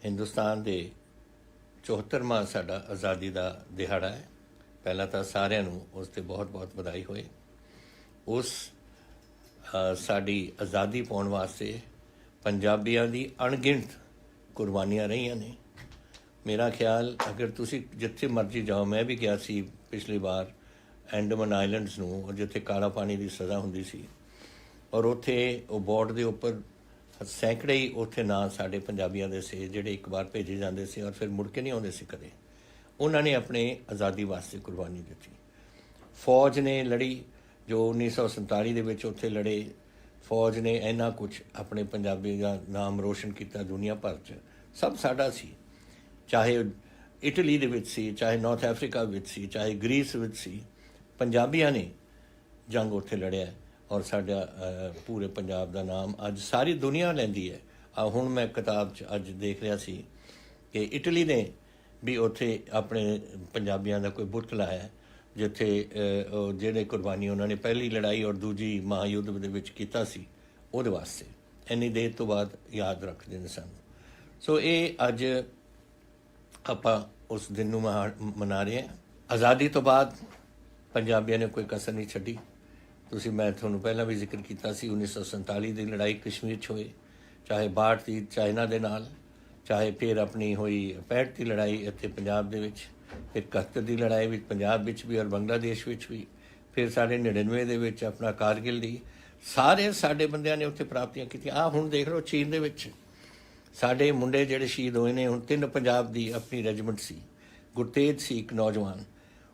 हिंदुस्तान के 74वां साडा आज़ादी का दिहाड़ा है। पहला तो सारिਆਂ ਨੂੰ ਉਸ 'ਤੇ बहुत ਵਧਾਈ ਹੋਏ। ਉਸ ਸਾਡੀ आज़ादी पाउण वास्ते पंजाबियों की अणगिणत कुर्बानियां रही ने। मेरा ख्याल अगर तुसी जिथे मर्जी जाओ, मैं भी गया सी पिछली बार एंडमन आइलैंड्स नूं, और जिथे काला पानी की सज़ा हुंदी सी, और उत्थे वो बोर्ड के उपर सैकड़े ही उत्थे ना साढ़े पंजाबियों के से जिहड़े एक बार भेजे जाते थे और फिर मुड़ के नहीं आते सी कदे। उन्होंने अपने आज़ादी वास्ते कुर्बानी दी। फौज ने लड़ी जो 1947 के विच उत्थे लड़े। फौज ने इन्ना कुछ अपने पंजाबी का नाम रोशन किया दुनिया भर च। सब साडा सी, चाहे इटली दे विच सी, चाहे नॉर्थ अफ्रीका विच सी, चाहे ग्रीस विच सी, पंजाबियों ने जंग उत्थे लड़िया और साडा पूरे पंजाब का नाम अज सारी दुनिया लैंदी है। हुण मैं किताब च अज देख रहा सी कि इटली ने भी उत्थे अपने पंजाबियों का कोई बुत लाया जिथे जिहड़े कुर्बानी उन्होंने पहली लड़ाई और दूजी महायुद्ध दे विच कीता सी, उहदे वास्ते इन्नी देर तो बाद याद रखते हैं सन। सो ये अज आपां उस दिन नूं मना रहे हैं। आज़ादी तो बाद पंजाबियों ने कोई कसर नहीं छड्डी। तुसी मैं तुहानूं पहलां भी जिक्र किया सी 1947 की लड़ाई कश्मीर च होई, चाहे 62 की चाइना दे नाल, चाहे फिर अपनी हुई 65 की लड़ाई इत्थे पंजाब दे विच, फिर 71 की लड़ाई भी पंजाब विच भी और बांग्लादेश विच भी, फिर साढ़े 99 दे विच अपना कारगिल दी, सारे साडे बंदियां ने उत्थे प्राप्तियां कीतियां। आ हुण देख लो चीन दे विच साडे मुंडे जिहड़े शहीद होए ने, हुण 3 पंजाब दी अपनी रेजिमेंट सी। गुरतेज सी एक नौजवान,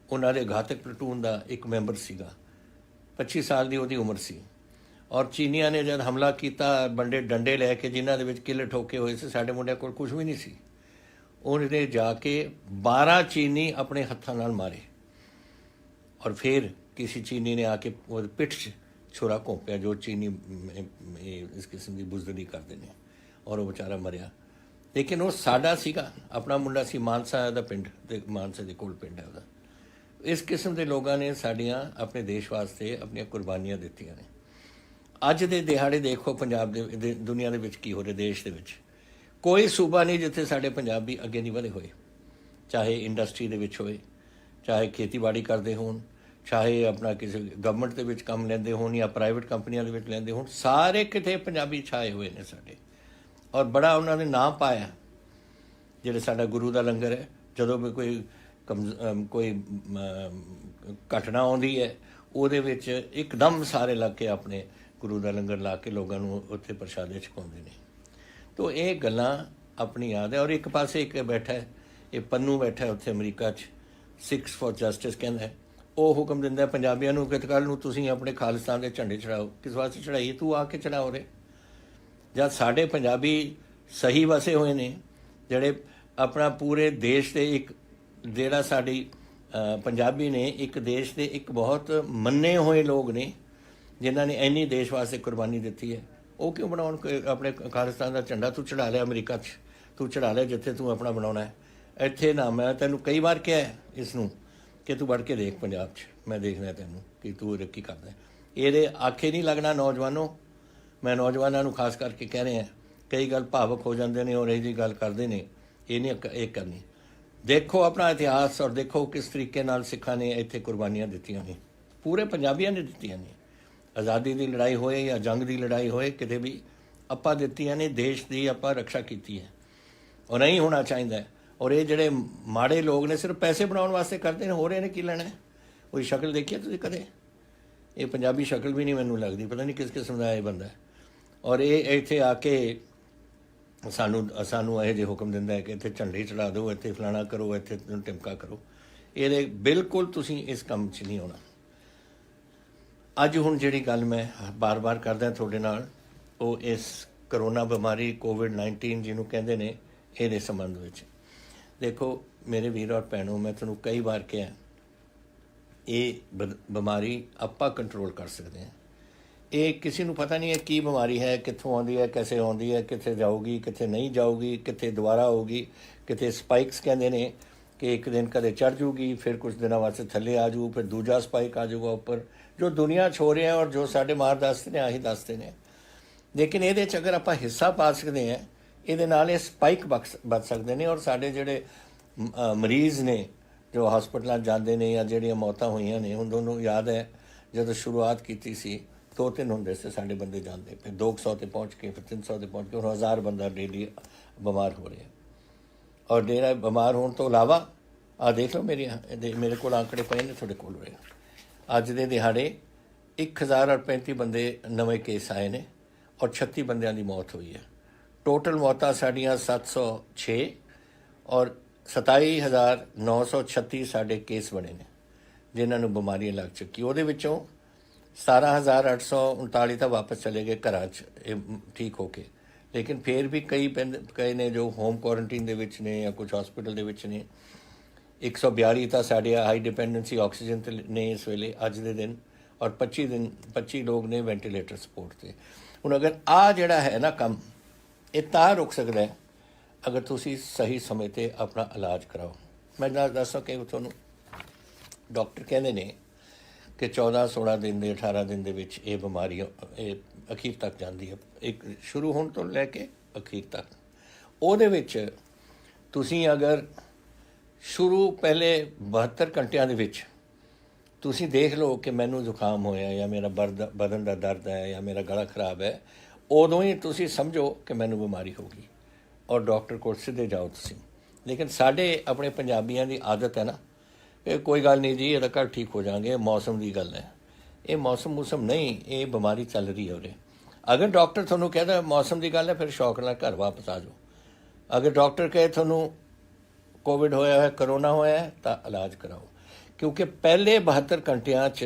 उन्हां दे घातक प्लटून का एक मैंबर सीगा, 25 साल की उहदी उम्र सी। और चीनिया ने जब हमला किया बंडे डंडे लैके जिन्हों के किले ठोके हुए से, साडे मुंडिया कोल कुछ भी नहीं सी। उन्हें जाके 12 चीनी अपने हत्थों नाल मारे और फिर किसी चीनी ने आके पिठ च छुरा घोंपिया, जो चीनी इस किस्म की बुजदली करते हैं, और वो बेचारा मरिया। लेकिन वो साडा सीगा, अपना मुंडा सी, मानसा दा पिंड ते मानसा दे कोल पिंड है उहदा। इस किस्म के लोगों ने साडियां अपने देश वास्ते अपनी कुर्बानियां दित्तियां ने। अज दे दिहाड़े देखो पंजाब दे दुनिया दे विच की हो रहा, देश दे विच कोई सूबा नहीं जिथे साडे पंजाबी अगे नहीं वधे होए, चाहे इंडस्ट्री दे विच होए, चाहे खेतीबाड़ी करते होण, चाहे अपना किसी गवर्नमेंट दे विच काम लैंदे होण या प्राइवेट कंपनियां दे विच लैंदे होण, सारे किते पंजाबी छाए हुए ने साडे। और बड़ा उन्होंने नाम पाया जिहड़े साडा गुरु दा लंगर है। जदों भी कोई घटना आउंदी है उहदे विच एकदम सारे लग के अपने गुरु का लंगर ला के लोगों को उत्थे प्रशादे छकाउंदे ने। तो ये गल्लां अपनी याद है। और एक पासे एक बैठा है, ये पन्नू बैठा है उत्थे अमरीका च, सिक्स फॉर जस्टिस कहंदा है। वो हुक्म दिंदा है पंजाबियों नूं कि कल नूं तुसीं अपने खालिस्तान के झंडे चढ़ाओ। किस वास्ते चढ़ाई? तू आके चढ़ाओ रे। जब साडे पंजाबी सही वसे हुए ने, जिहड़े अपना पूरे देश के एक जिहड़ा साडी पंजाबी ने एक देश के एक बहुत मन्ने हुए लोग ने जिन्हों ने इन्नी देश वास्ते कुर्बानी दी है। वो क्यों बनाओ अपने खालिस्तान का झंडा? तू चढ़ा लिया अमरीका च, तू चढ़ा लिया जिथे तू अपना बनाना है। इत्थे ना मैं तेनों कई बार कहा है इसनूं कि तू बढ़ के देख पंजाब च, मैं देखना तेनों कि तू तरक्की करदा है। ये आखे नहीं लगना नौजवानों। मैं नौजवानों को खास करके कह रहे हैं, कई गल भावुक हो जाते हैं और यही गल करते हैं, ये नहीं एक करनी। देखो अपना इतिहास और देखो किस तरीके नाल सिखां ने इत्थे कुर्बानियां दित्तियां ने, पूरे पंजाबियों ने दित्तियां ने। आज़ादी की लड़ाई होए या जंग की लड़ाई होए, किते भी आपां दित्तियां ने, देश की आपां रक्षा की है और नहीं होना चाहिए। और ये जिहड़े माड़े लोग ने सिर्फ पैसे बनाने वास्ते करते हैं, हो रहे ने की लेना है। कोई शक्ल देखी है तुसीं कदे? ये पंजाबी शक्ल भी नहीं मैनूं लगदी, पता नहीं किस किस्म का ये बंदा है। और ये इत्थे आके सानू यह हुक्म दिंदा है कि इत्थे झंडे चढ़ा दो, इत्थे फलाना करो, इत्थे टिमका करो। ये बिल्कुल तुसीं इस काम च नहीं होना। अज हुण जिहड़ी गल मैं बार बार करदा तुहाडे नाल, वो इस करोना बीमारी कोविड-19 जिन्हों कहते हैं ये संबंध विच। देखो मेरे वीर और भैनों, मैं तुहानूं कई बार कहा ये बीमारी आपां कंट्रोल कर सकते हैं। ये किसी को पता नहीं है की बीमारी है, कित्थों आउंदी है, कैसे आउंदी है, कित्थे जाऊगी, कित्थे नहीं जाऊगी, कित्थे दोबारा होगी, कित्थे स्पाइक्स कहते हैं कि एक दिन कदे चढ़ जूगी, फिर कुछ दिनों वास्ते थले आ जू, फिर दूजा स्पाइक आ जाऊगा ऊपर। जो दुनिया छो रहे हैं और जो साढ़े मार दसते हैं आही दसते हैं। लेकिन ये अगर आप हिस्सा पा सकते हैं, ਇਹਦੇ ਨਾਲ ਇਹ ਸਪਾਈਕ ਬਚ ਸਕਦੇ ਨੇ। ਔਰ ਸਾਡੇ ਜਿਹੜੇ ਮਰੀਜ਼ ਨੇ ਜੋ ਹਸਪਤਾਲਾਂ ਜਾਂਦੇ ਨੇ ਜਾਂ ਜਿਹੜੀਆਂ ਮੌਤਾਂ ਹੋਈਆਂ ਨੇ, ਹੁਣ ਤੁਹਾਨੂੰ ਯਾਦ ਹੈ ਜਦੋਂ ਸ਼ੁਰੂਆਤ ਕੀਤੀ ਸੀ 2-3 ਹੁੰਦੇ ਸੀ ਸਾਡੇ ਬੰਦੇ ਜਾਂਦੇ, ਫਿਰ 200 ਤੇ ਪਹੁੰਚ ਕੇ, ਫਿਰ 300 ਤੇ ਪਹੁੰਚ ਕੇ, ਹੁਣ 1000 ਬੰਦਾ ਡੇਲੀ ਬਿਮਾਰ ਹੋ ਰਿਹਾ। ਔਰ ਜਿਹੜਾ ਬਿਮਾਰ ਹੋਣ ਤੋਂ ਇਲਾਵਾ ਆਹ ਦੇਖ ਲਓ ਮੇਰੇ ਕੋਲ ਆંકੜੇ ਪਏ ਨੇ, ਤੁਹਾਡੇ ਕੋਲ ਰਹੇ ਅੱਜ ਦੇ ਦਿਹਾੜੇ 1035 ਬੰਦੇ ਨਵੇਂ ਕੇਸ ਆਏ ਨੇ ਔਰ 36 ਬੰਦਿਆਂ ਦੀ ਮੌਤ ਹੋਈ ਹੈ। ਟੋਟਲ ਮੌਤਾਂ ਸਾਡੀਆਂ 706 ਔਰ 27,936 ਸਾਡੇ ਕੇਸ ਬਣੇ ਨੇ ਜਿਨ੍ਹਾਂ ਨੂੰ ਬਿਮਾਰੀਆਂ ਲੱਗ ਚੁੱਕੀ। ਉਹਦੇ ਵਿੱਚੋਂ 17,839 ਤਾਂ ਵਾਪਸ ਚਲੇ ਗਏ ਘਰਾਂ 'ਚ ਇਹ ਠੀਕ ਹੋ ਕੇ, ਲੇਕਿਨ ਫਿਰ ਵੀ ਕਈ ਨੇ ਜੋ ਹੋਮ ਕੁਆਰੰਟੀਨ ਦੇ ਵਿੱਚ ਨੇ ਜਾਂ ਕੁਝ ਹਸਪੀਟਲ ਦੇ ਵਿੱਚ ਨੇ। 142 ਤਾਂ ਸਾਡੇ ਹਾਈ ਡਿਪੈਂਡੈਂਸੀ ਆਕਸੀਜਨ 'ਤੇ ਨੇ ਇਸ ਵੇਲੇ ਅੱਜ ਦੇ ਦਿਨ, ਔਰ 25 ਲੋਕ ਨੇ ਵੈਂਟੀਲੇਟਰ ਸਪੋਰਟ 'ਤੇ। ਹੁਣ ਅਗਰ ਆਹ ਜਿਹੜਾ ਹੈ ਨਾ ਕੰਮ, ਇਹ ਤਾਂ ਰੁਕ ਸਕਦਾ ਹੈ ਅਗਰ ਤੁਸੀਂ ਸਹੀ ਸਮੇਂ 'ਤੇ ਆਪਣਾ ਇਲਾਜ ਕਰਾਓ। ਮੈਂ ਦੱਸਾਂ ਕਿ ਤੁਹਾਨੂੰ ਡਾਕਟਰ ਕਹਿੰਦੇ ਨੇ ਕਿ 14-16 ਦਿਨ ਦੇ 18 ਦਿਨ ਦੇ ਵਿੱਚ ਇਹ ਬਿਮਾਰੀ ਇਹ ਅਖੀਰ ਤੱਕ ਜਾਂਦੀ ਹੈ, ਇੱਕ ਸ਼ੁਰੂ ਹੋਣ ਤੋਂ ਲੈ ਕੇ ਅਖੀਰ ਤੱਕ। ਉਹਦੇ ਵਿੱਚ ਤੁਸੀਂ ਅਗਰ ਸ਼ੁਰੂ ਪਹਿਲੇ 72 ਘੰਟਿਆਂ ਦੇ ਵਿੱਚ ਤੁਸੀਂ ਦੇਖ ਲਓ ਕਿ ਮੈਨੂੰ ਜ਼ੁਕਾਮ ਹੋਇਆ ਜਾਂ ਮੇਰਾ ਬਦਨ ਦਾ ਦਰਦ ਹੈ ਜਾਂ ਮੇਰਾ ਗਲਾ ਖਰਾਬ ਹੈ, ਉਦੋਂ ਹੀ ਤੁਸੀਂ ਸਮਝੋ ਕਿ ਮੈਨੂੰ ਬਿਮਾਰੀ ਹੋ ਗਈ ਔਰ ਡਾਕਟਰ ਕੋਲ ਸਿੱਧੇ ਜਾਓ ਤੁਸੀਂ। ਲੇਕਿਨ ਸਾਡੇ ਆਪਣੇ ਪੰਜਾਬੀਆਂ ਦੀ ਆਦਤ ਹੈ ਨਾ, ਇਹ ਕੋਈ ਗੱਲ ਨਹੀਂ ਜੀ, ਇਹਦਾ ਘਰ ਠੀਕ ਹੋ ਜਾਣਗੇ, ਮੌਸਮ ਦੀ ਗੱਲ ਹੈ। ਇਹ ਮੌਸਮ ਨਹੀਂ, ਇਹ ਬਿਮਾਰੀ ਚੱਲ ਰਹੀ ਹੈ ਉਰੇ। ਅਗਰ ਡਾਕਟਰ ਤੁਹਾਨੂੰ ਕਹਿੰਦਾ ਮੌਸਮ ਦੀ ਗੱਲ ਹੈ, ਫਿਰ ਸ਼ੌਕ ਨਾਲ ਘਰ ਵਾਪਸ ਆ ਜਾਓ। ਅਗਰ ਡਾਕਟਰ ਕਹੇ ਤੁਹਾਨੂੰ ਕੋਵਿਡ ਹੋਇਆ ਹੈ, ਕਰੋਨਾ ਹੋਇਆ ਹੈ, ਤਾਂ ਇਲਾਜ ਕਰਾਓ। ਕਿਉਂਕਿ ਪਹਿਲੇ 72 ਘੰਟਿਆਂ 'ਚ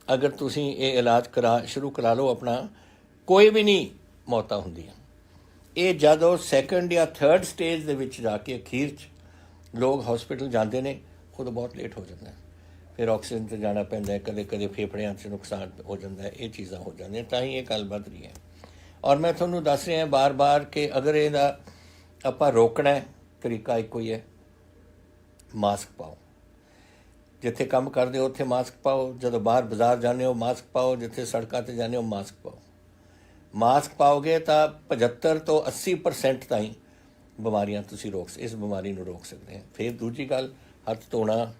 ਅਗਰ ਤੁਸੀਂ ਇਹ ਇਲਾਜ ਸ਼ੁਰੂ ਕਰਾ ਲਓ ਆਪਣਾ, ਕੋਈ ਵੀ ਨਹੀਂ ਮੌਤਾਂ ਹੁੰਦੀਆਂ। ਇਹ ਜਦੋਂ ਸੈਕੰਡ ਜਾਂ ਥਰਡ ਸਟੇਜ ਦੇ ਵਿੱਚ ਜਾ ਕੇ ਅਖੀਰ 'ਚ ਲੋਕ ਹਸਪੀਟਲ ਜਾਂਦੇ ਨੇ, ਉਦੋਂ ਬਹੁਤ ਲੇਟ ਹੋ ਜਾਂਦਾ। ਫਿਰ ਆਕਸੀਜਨ 'ਤੇ ਜਾਣਾ ਪੈਂਦਾ, ਕਦੇ ਫੇਫੜਿਆਂ 'ਚ ਨੁਕਸਾਨ ਹੋ ਜਾਂਦਾ, ਇਹ ਚੀਜ਼ਾਂ ਹੋ ਜਾਂਦੀਆਂ, ਤਾਂ ਹੀ ਇਹ ਗੱਲ ਵੱਧ ਰਹੀ ਹੈ। ਔਰ ਮੈਂ ਤੁਹਾਨੂੰ ਦੱਸ ਰਿਹਾ ਬਾਰ-ਬਾਰ ਕਿ ਅਗਰ ਇਹਦਾ ਆਪਾਂ ਰੋਕਣਾ, ਤਰੀਕਾ ਇੱਕੋ ਹੀ ਹੈ, ਮਾਸਕ ਪਾਓ। ਜਿੱਥੇ ਕੰਮ ਕਰਦੇ ਹੋ ਉੱਥੇ ਮਾਸਕ ਪਾਓ, ਜਦੋਂ ਬਾਹਰ ਬਾਜ਼ਾਰ ਜਾਂਦੇ ਹੋ ਮਾਸਕ ਪਾਓ, ਜਿੱਥੇ ਸੜਕਾਂ 'ਤੇ ਜਾਂਦੇ ਹੋ ਮਾਸਕ ਪਾਓ। ਮਾਸਕ ਪਾਓਗੇ ਤਾਂ 75 ਤੋਂ 80% ਤਾਈਂ ਬਿਮਾਰੀਆਂ ਤੁਸੀਂ ਇਸ ਬਿਮਾਰੀ ਨੂੰ ਰੋਕ ਸਕਦੇ ਆ। ਫਿਰ ਦੂਜੀ ਗੱਲ, ਹੱਥ ਧੋਣਾ।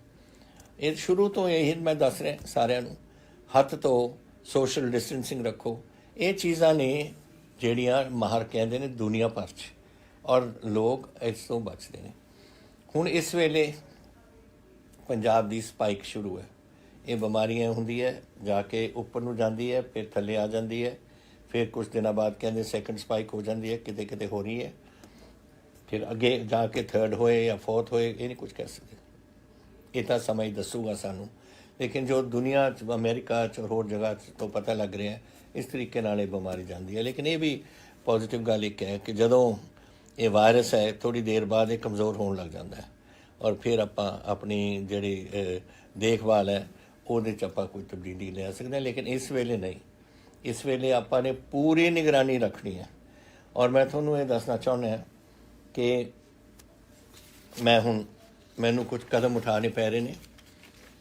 ਇਹ ਸ਼ੁਰੂ ਤੋਂ ਇਹੀ ਮੈਂ ਦੱਸ ਰਿਹਾ ਸਾਰਿਆਂ ਨੂੰ, ਹੱਥ ਧੋ, ਸੋਸ਼ਲ ਡਿਸਟੈਂਸਿੰਗ ਰੱਖੋ। ਇਹ ਚੀਜ਼ਾਂ ਨੇ ਜਿਹੜੀਆਂ ਮਾਹਰ ਕਹਿੰਦੇ ਨੇ ਦੁਨੀਆ ਭਰ 'ਚ, ਔਰ ਲੋਕ ਇਸ ਤੋਂ ਬਚਦੇ ਨੇ। ਹੁਣ ਇਸ ਵੇਲੇ ਪੰਜਾਬ ਦੀ ਸਪਾਈਕ ਸ਼ੁਰੂ ਹੈ। ਇਹ ਬਿਮਾਰੀਆਂ ਹੁੰਦੀ ਹੈ, ਜਾ ਕੇ ਉੱਪਰ ਨੂੰ ਜਾਂਦੀ ਹੈ, ਫਿਰ ਥੱਲੇ ਆ ਜਾਂਦੀ ਹੈ, ਫਿਰ ਕੁਝ ਦਿਨਾਂ ਬਾਅਦ ਕਹਿੰਦੇ ਸੈਕੰਡ ਸਪਾਈਕ ਹੋ ਜਾਂਦੀ ਹੈ, ਕਿਤੇ ਹੋ ਰਹੀ ਹੈ, ਫਿਰ ਅੱਗੇ ਜਾ ਕੇ ਥਰਡ ਹੋਏ ਜਾਂ ਫੋਰਥ ਹੋਏ, ਇਹ ਨਹੀਂ ਕੁਝ ਕਹਿ ਸਕਦੇ। ਇਹ ਤਾਂ ਸਮਾਂ ਹੀ ਦੱਸੂਗਾ ਸਾਨੂੰ। ਲੇਕਿਨ ਜੋ ਦੁਨੀਆ 'ਚ, ਅਮਰੀਕਾ 'ਚ, ਹੋਰ ਜਗ੍ਹਾ 'ਚ ਤੋਂ ਪਤਾ ਲੱਗ ਰਿਹਾ, ਇਸ ਤਰੀਕੇ ਨਾਲ ਇਹ ਬਿਮਾਰੀ ਜਾਂਦੀ ਹੈ। ਲੇਕਿਨ ਇਹ ਵੀ ਪੋਜ਼ੀਟਿਵ ਗੱਲ ਇੱਕ ਹੈ ਕਿ ਜਦੋਂ ਇਹ ਵਾਇਰਸ ਹੈ, ਥੋੜ੍ਹੀ ਦੇਰ ਬਾਅਦ ਇਹ ਕਮਜ਼ੋਰ ਹੋਣ ਲੱਗ ਜਾਂਦਾ ਹੈ, ਔਰ ਫਿਰ ਆਪਾਂ ਆਪਣੀ ਜਿਹੜੀ ਦੇਖਭਾਲ ਹੈ ਉਹਦੇ 'ਚ ਆਪਾਂ ਕੋਈ ਤਬਦੀਲੀ ਲੈ ਸਕਦੇ ਹਾਂ। ਲੇਕਿਨ ਇਸ ਵੇਲੇ ਨਹੀਂ, ਇਸ ਵੇਲੇ ਆਪਾਂ ਨੇ ਪੂਰੀ ਨਿਗਰਾਨੀ ਰੱਖਣੀ ਹੈ। ਔਰ ਮੈਂ ਤੁਹਾਨੂੰ ਇਹ ਦੱਸਣਾ ਚਾਹੁੰਦਾ ਕਿ ਮੈਨੂੰ ਕੁਝ ਕਦਮ ਉਠਾਉਣੇ ਪੈ ਰਹੇ ਨੇ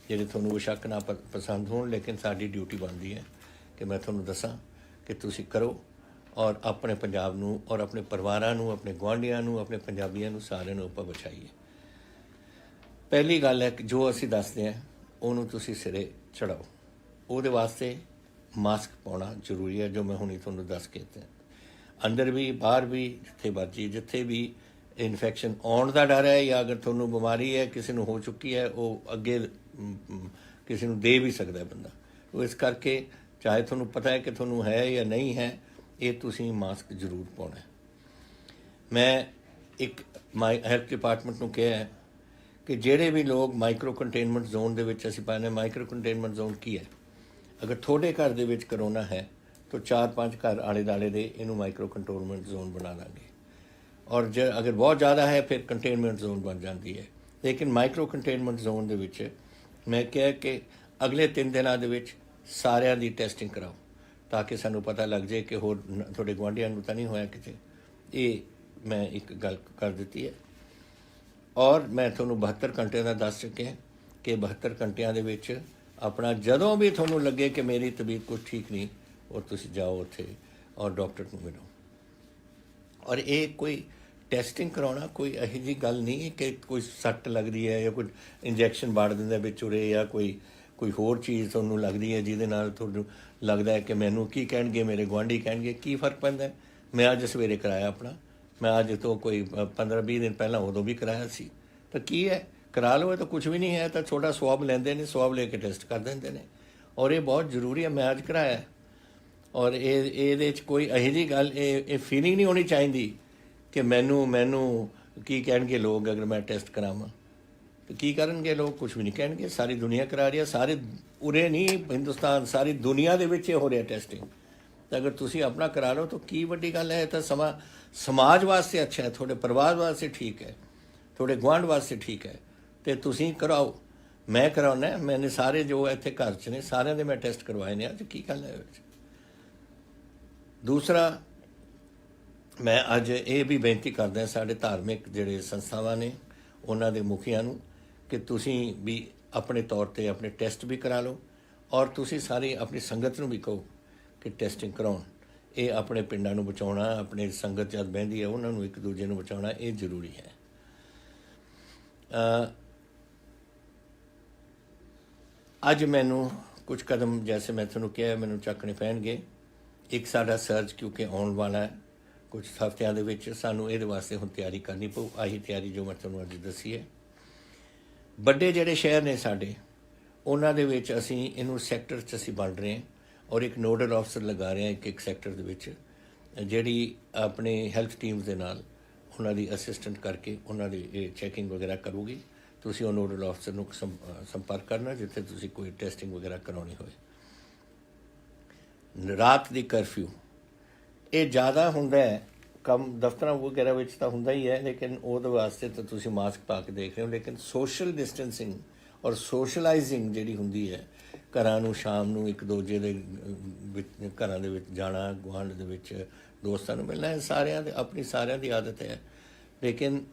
ਜਿਹੜੇ ਤੁਹਾਨੂੰ ਬੇਸ਼ੱਕ ਨਾ ਪਸੰਦ ਹੋਣ, ਲੇਕਿਨ ਸਾਡੀ ਡਿਊਟੀ ਬਣਦੀ ਹੈ ਕਿ ਮੈਂ ਤੁਹਾਨੂੰ ਦੱਸਾਂ ਕਿ ਤੁਸੀਂ ਕਰੋ ਔਰ ਆਪਣੇ ਪੰਜਾਬ ਨੂੰ ਔਰ ਆਪਣੇ ਪਰਿਵਾਰਾਂ ਨੂੰ, ਆਪਣੇ ਗੁਆਂਢੀਆਂ ਨੂੰ, ਆਪਣੇ ਪੰਜਾਬੀਆਂ ਨੂੰ, ਸਾਰਿਆਂ ਨੂੰ ਆਪਾਂ ਬਚਾਈਏ। ਪਹਿਲੀ ਗੱਲ ਹੈ ਕਿ ਜੋ ਅਸੀਂ ਦੱਸਦੇ ਹਾਂ ਉਹਨੂੰ ਤੁਸੀਂ ਸਿਰੇ ਚੜਾਓ। ਉਹਦੇ ਵਾਸਤੇ ਮਾਸਕ ਪਾਉਣਾ ਜ਼ਰੂਰੀ ਹੈ, ਜੋ ਮੈਂ ਹੁਣੀ ਤੁਹਾਨੂੰ ਦੱਸ ਕੇ ਦਿੱਤਾ। ਅੰਦਰ ਵੀ ਬਾਹਰ ਵੀ, ਜਿੱਥੇ ਮਰਜੀ, ਜਿੱਥੇ ਵੀ ਇਨਫੈਕਸ਼ਨ ਆਉਣ ਦਾ ਡਰ ਹੈ ਜਾਂ ਅਗਰ ਤੁਹਾਨੂੰ ਬਿਮਾਰੀ ਹੈ, ਕਿਸੇ ਨੂੰ ਹੋ ਚੁੱਕੀ ਹੈ, ਉਹ ਅੱਗੇ ਕਿਸੇ ਨੂੰ ਦੇ ਵੀ ਸਕਦਾ ਬੰਦਾ। ਉਹ ਇਸ ਕਰਕੇ ਚਾਹੇ ਤੁਹਾਨੂੰ ਪਤਾ ਹੈ ਕਿ ਤੁਹਾਨੂੰ ਹੈ ਜਾਂ ਨਹੀਂ ਹੈ, ਇਹ ਤੁਸੀਂ ਮਾਸਕ ਜ਼ਰੂਰ ਪਾਉਣਾ। ਮੈਂ ਇੱਕ ਹੈਲਥ ਡਿਪਾਰਟਮੈਂਟ ਨੂੰ ਕਿਹਾ ਹੈ ਕਿ ਜਿਹੜੇ ਵੀ ਲੋਕ ਮਾਈਕਰੋ ਕੰਟੇਨਮੈਂਟ ਜ਼ੋਨ ਦੇ ਵਿੱਚ ਅਸੀਂ ਪਾਉਂਦੇ, ਮਾਈਕਰੋ ਕੰਟੇਨਮੈਂਟ ਜ਼ੋਨ ਕੀ ਹੈ? ਅਗਰ ਤੁਹਾਡੇ ਘਰ ਦੇ ਵਿੱਚ ਕਰੋਨਾ ਹੈ ਤਾਂ 4-5 ਘਰ ਆਲੇ ਦੁਆਲੇ ਦੇ ਇਹਨੂੰ ਮਾਈਕਰੋ ਕੰਟੇਨਮੈਂਟ ਜ਼ੋਨ ਬਣਾ ਦਾਂਗੇ। ਔਰ ਅਗਰ ਬਹੁਤ ਜ਼ਿਆਦਾ ਹੈ ਫਿਰ ਕੰਟੇਨਮੈਂਟ ਜ਼ੋਨ ਬਣ ਜਾਂਦੀ ਹੈ। ਲੇਕਿਨ ਮਾਈਕਰੋ ਕੰਟੇਨਮੈਂਟ ਜ਼ੋਨ ਦੇ ਵਿੱਚ ਮੈਂ ਕਿਹਾ ਕਿ ਅਗਲੇ 3 ਦਿਨਾਂ ਦੇ ਵਿੱਚ ਸਾਰਿਆਂ ਦੀ ਟੈਸਟਿੰਗ ਕਰਾਓ ਤਾਂ ਕਿ ਸਾਨੂੰ ਪਤਾ ਲੱਗ ਜਾਏ ਕਿ ਹੋਰ ਤੁਹਾਡੇ ਗੁਆਂਢੀਆਂ ਨੂੰ ਤਾਂ ਨਹੀਂ ਹੋਇਆ ਕਿਤੇ। ਇਹ ਮੈਂ ਇੱਕ ਗੱਲ ਕਰ ਦਿੱਤੀ ਹੈ। ਔਰ ਮੈਂ ਤੁਹਾਨੂੰ 72 ਘੰਟੇ ਦਾ ਦੱਸ ਚੁੱਕਿਆ ਕਿ 72 ਘੰਟਿਆਂ ਦੇ ਵਿੱਚ ਆਪਣਾ ਜਦੋਂ ਵੀ ਤੁਹਾਨੂੰ ਲੱਗੇ ਕਿ ਮੇਰੀ ਤਬੀਅਤ ਕੁਛ ਠੀਕ ਨਹੀਂ, ਉਹ ਤੁਸੀਂ ਜਾਓ ਉੱਥੇ ਔਰ ਡਾਕਟਰ ਨੂੰ ਮਿਲੋ। ਔਰ ਇਹ ਕੋਈ ਟੈਸਟਿੰਗ ਕਰਾਉਣਾ ਕੋਈ ਇਹੋ ਜਿਹੀ ਗੱਲ ਨਹੀਂ ਹੈ ਕਿ ਕੋਈ ਸੱਟ ਲੱਗਦੀ ਹੈ ਜਾਂ ਕੋਈ ਇੰਜੈਕਸ਼ਨ ਵਾੜ ਦਿੰਦਾ ਵਿੱਚ ਉਰੇ ਜਾਂ ਕੋਈ ਕੋਈ ਹੋਰ ਚੀਜ਼ ਤੁਹਾਨੂੰ ਲੱਗਦੀ ਹੈ ਜਿਹਦੇ ਨਾਲ ਤੁਹਾਨੂੰ ਲੱਗਦਾ ਹੈ ਕਿ ਮੈਨੂੰ ਕੀ ਕਹਿਣਗੇ, ਮੇਰੇ ਗੁਆਂਢੀ ਕਹਿਣਗੇ, ਕੀ ਫਰਕ ਪੈਂਦਾ ਹੈ। ਮੈਂ ਅੱਜ ਸਵੇਰੇ ਕਰਾਇਆ ਆਪਣਾ, ਮੈਂ ਅੱਜ ਤੋਂ ਕੋਈ 15-20 ਦਿਨ ਪਹਿਲਾਂ ਉਦੋਂ ਵੀ ਕਰਾਇਆ ਸੀ। ਤਾਂ ਕੀ ਹੈ, ਕਰਾ ਲਓ, ਇਹ ਤਾਂ ਕੁਝ ਵੀ ਨਹੀਂ ਹੈ। ਤਾਂ ਛੋਟਾ ਸਵਾਬ ਲੈਂਦੇ ਨੇ, ਸਵਾਬ ਲੈ ਕੇ ਟੈਸਟ ਕਰ ਦਿੰਦੇ ਨੇ, ਔਰ ਇਹ ਬਹੁਤ ਜ਼ਰੂਰੀ ਹੈ। ਮੈਂ ਅੱਜ ਕਰਾਇਆ ਔਰ ਇਹਦੇ 'ਚ ਕੋਈ ਇਹੋ ਜਿਹੀ ਗੱਲ ਇਹ ਫੀਲਿੰਗ ਨਹੀਂ ਹੋਣੀ ਚਾਹੀਦੀ ਕਿ ਮੈਨੂੰ ਕੀ ਕਹਿਣਗੇ ਲੋਕ ਅਗਰ ਮੈਂ ਟੈਸਟ ਕਰਾਵਾਂ। ਤਾਂ ਕੀ ਕਰਨਗੇ ਲੋਕ? ਕੁਝ ਵੀ ਨਹੀਂ ਕਹਿਣਗੇ। ਸਾਰੀ ਦੁਨੀਆ ਕਰਾ ਰਹੀ ਹੈ, ਸਾਰੇ ਉਰੇ ਨਹੀਂ ਹਿੰਦੁਸਤਾਨ, ਸਾਰੀ ਦੁਨੀਆ ਦੇ ਵਿੱਚ ਇਹ ਹੋ ਰਿਹਾ ਟੈਸਟਿੰਗ। ਤਾਂ ਅਗਰ ਤੁਸੀਂ ਆਪਣਾ ਕਰਾ ਲਓ ਤਾਂ ਕੀ ਵੱਡੀ ਗੱਲ ਹੈ। ਤਾਂ ਸਮਾਜ ਵਾਸਤੇ ਅੱਛਾ ਹੈ, ਤੁਹਾਡੇ ਪਰਿਵਾਰ ਵਾਸਤੇ ਠੀਕ ਹੈ, ਤੁਹਾਡੇ ਗੁਆਂਢ ਵਾਸਤੇ ਠੀਕ ਹੈ। ਅਤੇ ਤੁਸੀਂ ਕਰਾਓ। ਮੈਂ ਕਰਾਉਣਾ, ਮੈਨੇ ਸਾਰੇ ਜੋ ਇੱਥੇ ਘਰ 'ਚ ਨੇ ਸਾਰਿਆਂ ਦੇ ਮੈਂ ਟੈਸਟ ਕਰਵਾਏ ਨੇ। ਅੱਜ ਕੀ ਗੱਲ ਹੈ ਵਿੱਚ। ਦੂਸਰਾ, ਮੈਂ ਅੱਜ ਇਹ ਵੀ ਬੇਨਤੀ ਕਰਦਾ ਸਾਡੇ ਧਾਰਮਿਕ ਜਿਹੜੇ ਸੰਸਥਾਵਾਂ ਨੇ ਉਹਨਾਂ ਦੇ ਮੁਖੀਆਂ ਨੂੰ ਕਿ ਤੁਸੀਂ ਵੀ ਆਪਣੇ ਤੌਰ 'ਤੇ ਆਪਣੇ ਟੈਸਟ ਵੀ ਕਰਾ ਲਓ ਔਰ ਤੁਸੀਂ ਸਾਰੀ ਆਪਣੀ ਸੰਗਤ ਨੂੰ ਵੀ ਕਹੋ ਕਿ ਟੈਸਟਿੰਗ ਕਰਾਉਣ। ਇਹ ਆਪਣੇ ਪਿੰਡਾਂ ਨੂੰ ਬਚਾਉਣਾ, ਆਪਣੀ ਸੰਗਤ ਜਦ ਬਹਿੰਦੀ ਹੈ ਉਹਨਾਂ ਨੂੰ ਇੱਕ ਦੂਜੇ ਨੂੰ ਬਚਾਉਣਾ, ਇਹ ਜ਼ਰੂਰੀ ਹੈ। ਅੱਜ ਮੈਨੂੰ ਕੁਝ ਕਦਮ ਜੈਸੇ ਮੈਂ ਤੁਹਾਨੂੰ ਕਿਹਾ ਮੈਨੂੰ ਚੱਕਣੇ ਪੈਣਗੇ। ਇੱਕ ਸਾਡਾ ਸਰਚ ਕਿਉਂਕਿ ਆਉਣ ਵਾਲਾ ਹੈ ਕੁਝ ਹਫ਼ਤਿਆਂ ਦੇ ਵਿੱਚ, ਸਾਨੂੰ ਇਹਦੇ ਵਾਸਤੇ ਹੁਣ ਤਿਆਰੀ ਕਰਨੀ ਪਊ। ਆਹੀ ਤਿਆਰੀ ਜੋ ਮੈਂ ਤੁਹਾਨੂੰ ਅੱਜ ਦੱਸੀ ਹੈ। ਵੱਡੇ ਜਿਹੜੇ ਸ਼ਹਿਰ ਨੇ ਸਾਡੇ, ਉਹਨਾਂ ਦੇ ਵਿੱਚ ਅਸੀਂ ਇਹਨੂੰ ਸੈਕਟਰ 'ਚ ਅਸੀਂ ਵੰਡ ਰਹੇ ਹਾਂ ਔਰ ਇੱਕ ਨੋਡਲ ਆਫਿਸਰ ਲਗਾ ਰਹੇ ਹਾਂ ਇੱਕ ਸੈਕਟਰ ਦੇ ਵਿੱਚ, ਜਿਹੜੀ ਆਪਣੇ ਹੈਲਥ ਟੀਮਸ ਦੇ ਨਾਲ ਉਹਨਾਂ ਦੀ ਅਸਿਸਟੈਂਟ ਕਰਕੇ ਉਹਨਾਂ ਦੀ ਇਹ ਚੈਕਿੰਗ ਵਗੈਰਾ ਕਰੂਗੀ। ਤੁਸੀਂ ਉਹ ਨੋਡਲ ਆਫਿਸਰ ਨੂੰ ਸੰਪਰਕ ਕਰਨਾ ਜਿੱਥੇ ਤੁਸੀਂ ਕੋਈ ਟੈਸਟਿੰਗ ਵਗੈਰਾ ਕਰਾਉਣੀ ਹੋਏ। ਰਾਤ ਦੀ ਕਰਫਿਊ ਇਹ ਜ਼ਿਆਦਾ ਹੁੰਦਾ ਹੈ ਕੰਮ ਦਫ਼ਤਰਾਂ ਵਗੈਰਾ ਵਿੱਚ ਤਾਂ ਹੁੰਦਾ ਹੀ ਹੈ, ਲੇਕਿਨ ਉਹਦੇ ਵਾਸਤੇ ਤਾਂ ਤੁਸੀਂ ਮਾਸਕ ਪਾ ਕੇ ਦੇਖ ਰਹੇ ਹੋ। ਲੇਕਿਨ ਸੋਸ਼ਲ ਡਿਸਟੈਂਸਿੰਗ ਔਰ ਸੋਸ਼ਲਾਈਜ਼ਿੰਗ ਜਿਹੜੀ ਹੁੰਦੀ ਹੈ, ਘਰਾਂ ਨੂੰ ਸ਼ਾਮ ਨੂੰ ਇੱਕ ਦੂਜੇ ਦੇ ਵਿੱਚ ਘਰਾਂ ਦੇ ਵਿੱਚ ਜਾਣਾ, ਗੁਆਂਢ ਦੇ ਵਿੱਚ ਦੋਸਤਾਂ ਨੂੰ ਮਿਲਣਾ, ਸਾਰਿਆਂ ਦੀ ਆਦਤ ਹੈ। ਲੇਕਿਨ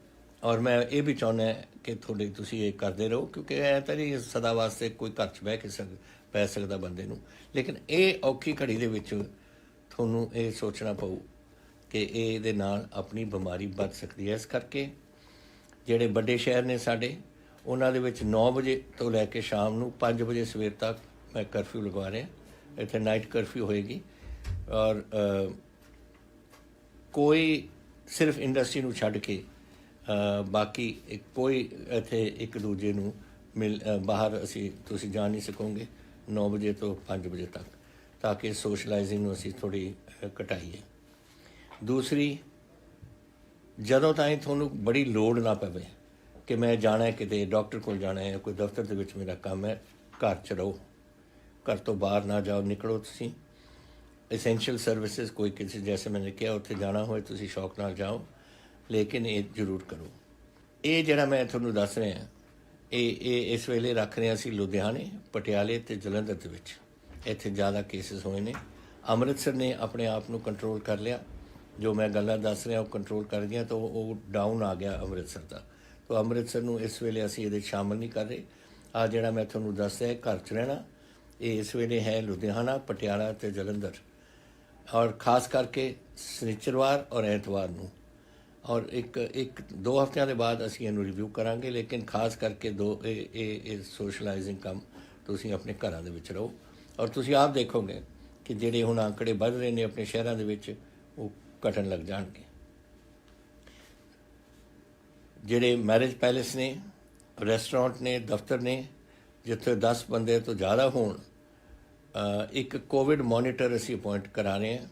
ਔਰ ਮੈਂ ਇਹ ਵੀ ਚਾਹੁੰਦਾ ਕਿ ਤੁਸੀਂ ਇਹ ਕਰਦੇ ਰਹੋ ਕਿਉਂਕਿ ਇਹ ਤਾਂ ਨਹੀਂ ਸਦਾ ਵਾਸਤੇ ਕੋਈ ਘਰ 'ਚ ਬਹਿ ਕੇ ਪੈ ਸਕਦਾ ਬੰਦੇ ਨੂੰ। ਲੇਕਿਨ ਇਹ ਔਖੀ ਘੜੀ ਦੇ ਵਿੱਚ ਤੁਹਾਨੂੰ ਇਹ ਸੋਚਣਾ ਪਊ ਕਿ ਇਹਦੇ ਨਾਲ ਆਪਣੀ ਬਿਮਾਰੀ ਵੱਧ ਸਕਦੀ ਹੈ। ਇਸ ਕਰਕੇ ਜਿਹੜੇ ਵੱਡੇ ਸ਼ਹਿਰ ਨੇ ਸਾਡੇ, ਉਹਨਾਂ ਦੇ ਵਿੱਚ 9 ਵਜੇ ਤੋਂ ਲੈ ਕੇ ਸ਼ਾਮ ਨੂੰ 5 ਵਜੇ ਸਵੇਰ ਤੱਕ ਮੈਂ ਕਰਫਿਊ ਲਗਵਾ ਰਿਹਾ। ਇੱਥੇ ਨਾਈਟ ਕਰਫਿਊ ਹੋਏਗੀ ਔਰ ਕੋਈ ਸਿਰਫ ਇੰਡਸਟਰੀ ਨੂੰ ਛੱਡ ਕੇ ਬਾਕੀ ਕੋਈ ਇੱਥੇ ਇੱਕ ਦੂਜੇ ਨੂੰ ਬਾਹਰ ਤੁਸੀਂ ਜਾ ਨਹੀਂ ਸਕੋਗੇ 9 ਵਜੇ ਤੋਂ 5 ਵਜੇ ਤੱਕ, ਤਾਂ ਕਿ ਸੋਸ਼ਲਾਈਜ਼ਿੰਗ ਨੂੰ ਅਸੀਂ ਥੋੜ੍ਹੀ ਘਟਾਈਏ। ਦੂਸਰੀ, ਜਦੋਂ ਤਾਈਂ ਤੁਹਾਨੂੰ ਬੜੀ ਲੋੜ ਨਾ ਪਵੇ ਕਿ ਮੈਂ ਜਾਣਾ ਕਿਤੇ ਡਾਕਟਰ ਕੋਲ ਜਾਣਾ ਹੈ, ਕੋਈ ਦਫ਼ਤਰ ਦੇ ਵਿੱਚ ਮੇਰਾ ਕੰਮ ਹੈ, ਘਰ 'ਚ ਰਹੋ, ਘਰ ਤੋਂ ਬਾਹਰ ਨਾ ਜਾਓ, ਨਿਕਲੋ। ਤੁਸੀਂ ਐਸੈਂਸ਼ੀਅਲ ਸਰਵਿਸਿਜ਼ ਕੋਈ ਕਿਸੇ ਜੈਸੇ ਮੈंने ਕਿਹਾ ਉੱਥੇ ਜਾਣਾ ਹੋਏ ਤੁਸੀਂ ਸ਼ੌਕ ਨਾਲ ਜਾਓ, ਲੇਕਿਨ ਇਹ ਜ਼ਰੂਰ ਕਰੋ। ਇਹ ਜਿਹੜਾ ਮੈਂ ਤੁਹਾਨੂੰ ਦੱਸ ਰਿਹਾ ਇਹ ਇਸ ਵੇਲੇ ਰੱਖ ਰਹੇ ਅਸੀਂ ਲੁਧਿਆਣੇ, ਪਟਿਆਲੇ ਅਤੇ ਜਲੰਧਰ ਦੇ ਵਿੱਚ। ਇੱਥੇ ਜ਼ਿਆਦਾ ਕੇਸਿਸ ਹੋਏ ਨੇ। ਅੰਮ੍ਰਿਤਸਰ ਨੇ ਆਪਣੇ ਆਪ ਨੂੰ ਕੰਟਰੋਲ ਕਰ ਲਿਆ। ਜੋ ਮੈਂ ਗੱਲਾਂ ਦੱਸ ਰਿਹਾ ਉਹ ਕੰਟਰੋਲ ਕਰ ਗਈਆਂ, ਤਾਂ ਉਹ ਡਾਊਨ ਆ ਗਿਆ ਅੰਮ੍ਰਿਤਸਰ ਦਾ। ਤਾਂ ਅੰਮ੍ਰਿਤਸਰ ਨੂੰ ਇਸ ਵੇਲੇ ਅਸੀਂ ਇਹਦੇ ਸ਼ਾਮਲ ਨਹੀਂ ਕਰ ਰਹੇ। ਆਹ ਜਿਹੜਾ ਮੈਂ ਤੁਹਾਨੂੰ ਦੱਸਿਆ ਘਰ 'ਚ ਰਹਿਣਾ, ਇਹ ਇਸ ਵੇਲੇ ਹੈ ਲੁਧਿਆਣਾ, ਪਟਿਆਲਾ ਅਤੇ ਜਲੰਧਰ। ਔਰ ਖਾਸ ਕਰਕੇ ਸ਼ਨੀਚਰਵਾਰ ਔਰ ਐਤਵਾਰ ਨੂੰ, ਔਰ ਇੱਕ 2 ਹਫ਼ਤਿਆਂ ਦੇ ਬਾਅਦ ਅਸੀਂ ਇਹਨੂੰ ਰਿਵਿਊ ਕਰਾਂਗੇ। ਲੇਕਿਨ ਖਾਸ ਕਰਕੇ ਇਹ ਸੋਸ਼ਲਾਈਜ਼ਿੰਗ ਕੰਮ ਤੁਸੀਂ ਆਪਣੇ ਘਰਾਂ ਦੇ ਵਿੱਚ ਰਹੋ ਔਰ ਤੁਸੀਂ ਆਪ ਦੇਖੋਗੇ ਕਿ ਜਿਹੜੇ ਹੁਣ ਆંકੜੇ ਵੱਧ ਰਹੇ ਨੇ ਆਪਣੇ ਸ਼ਹਿਰਾਂ ਦੇ ਵਿੱਚ, ਉਹ ਘਟਣ ਲੱਗ ਜਾਣਗੇ। ਜਿਹੜੇ ਮੈਰਿਜ ਪੈਲੇਸ ਨੇ, ਰੈਸਟੋਰੈਂਟ ਨੇ, ਦਫ਼ਤਰ ਨੇ, ਜਿੱਥੇ 10 ਬੰਦੇ ਤੋਂ ਜ਼ਿਆਦਾ ਹੋਣ, ਇੱਕ ਕੋਵਿਡ ਮੋਨੀਟਰ ਅਸੀਂ ਅਪੁਆਇੰਟ ਕਰਾ ਰਹੇ ਹਾਂ।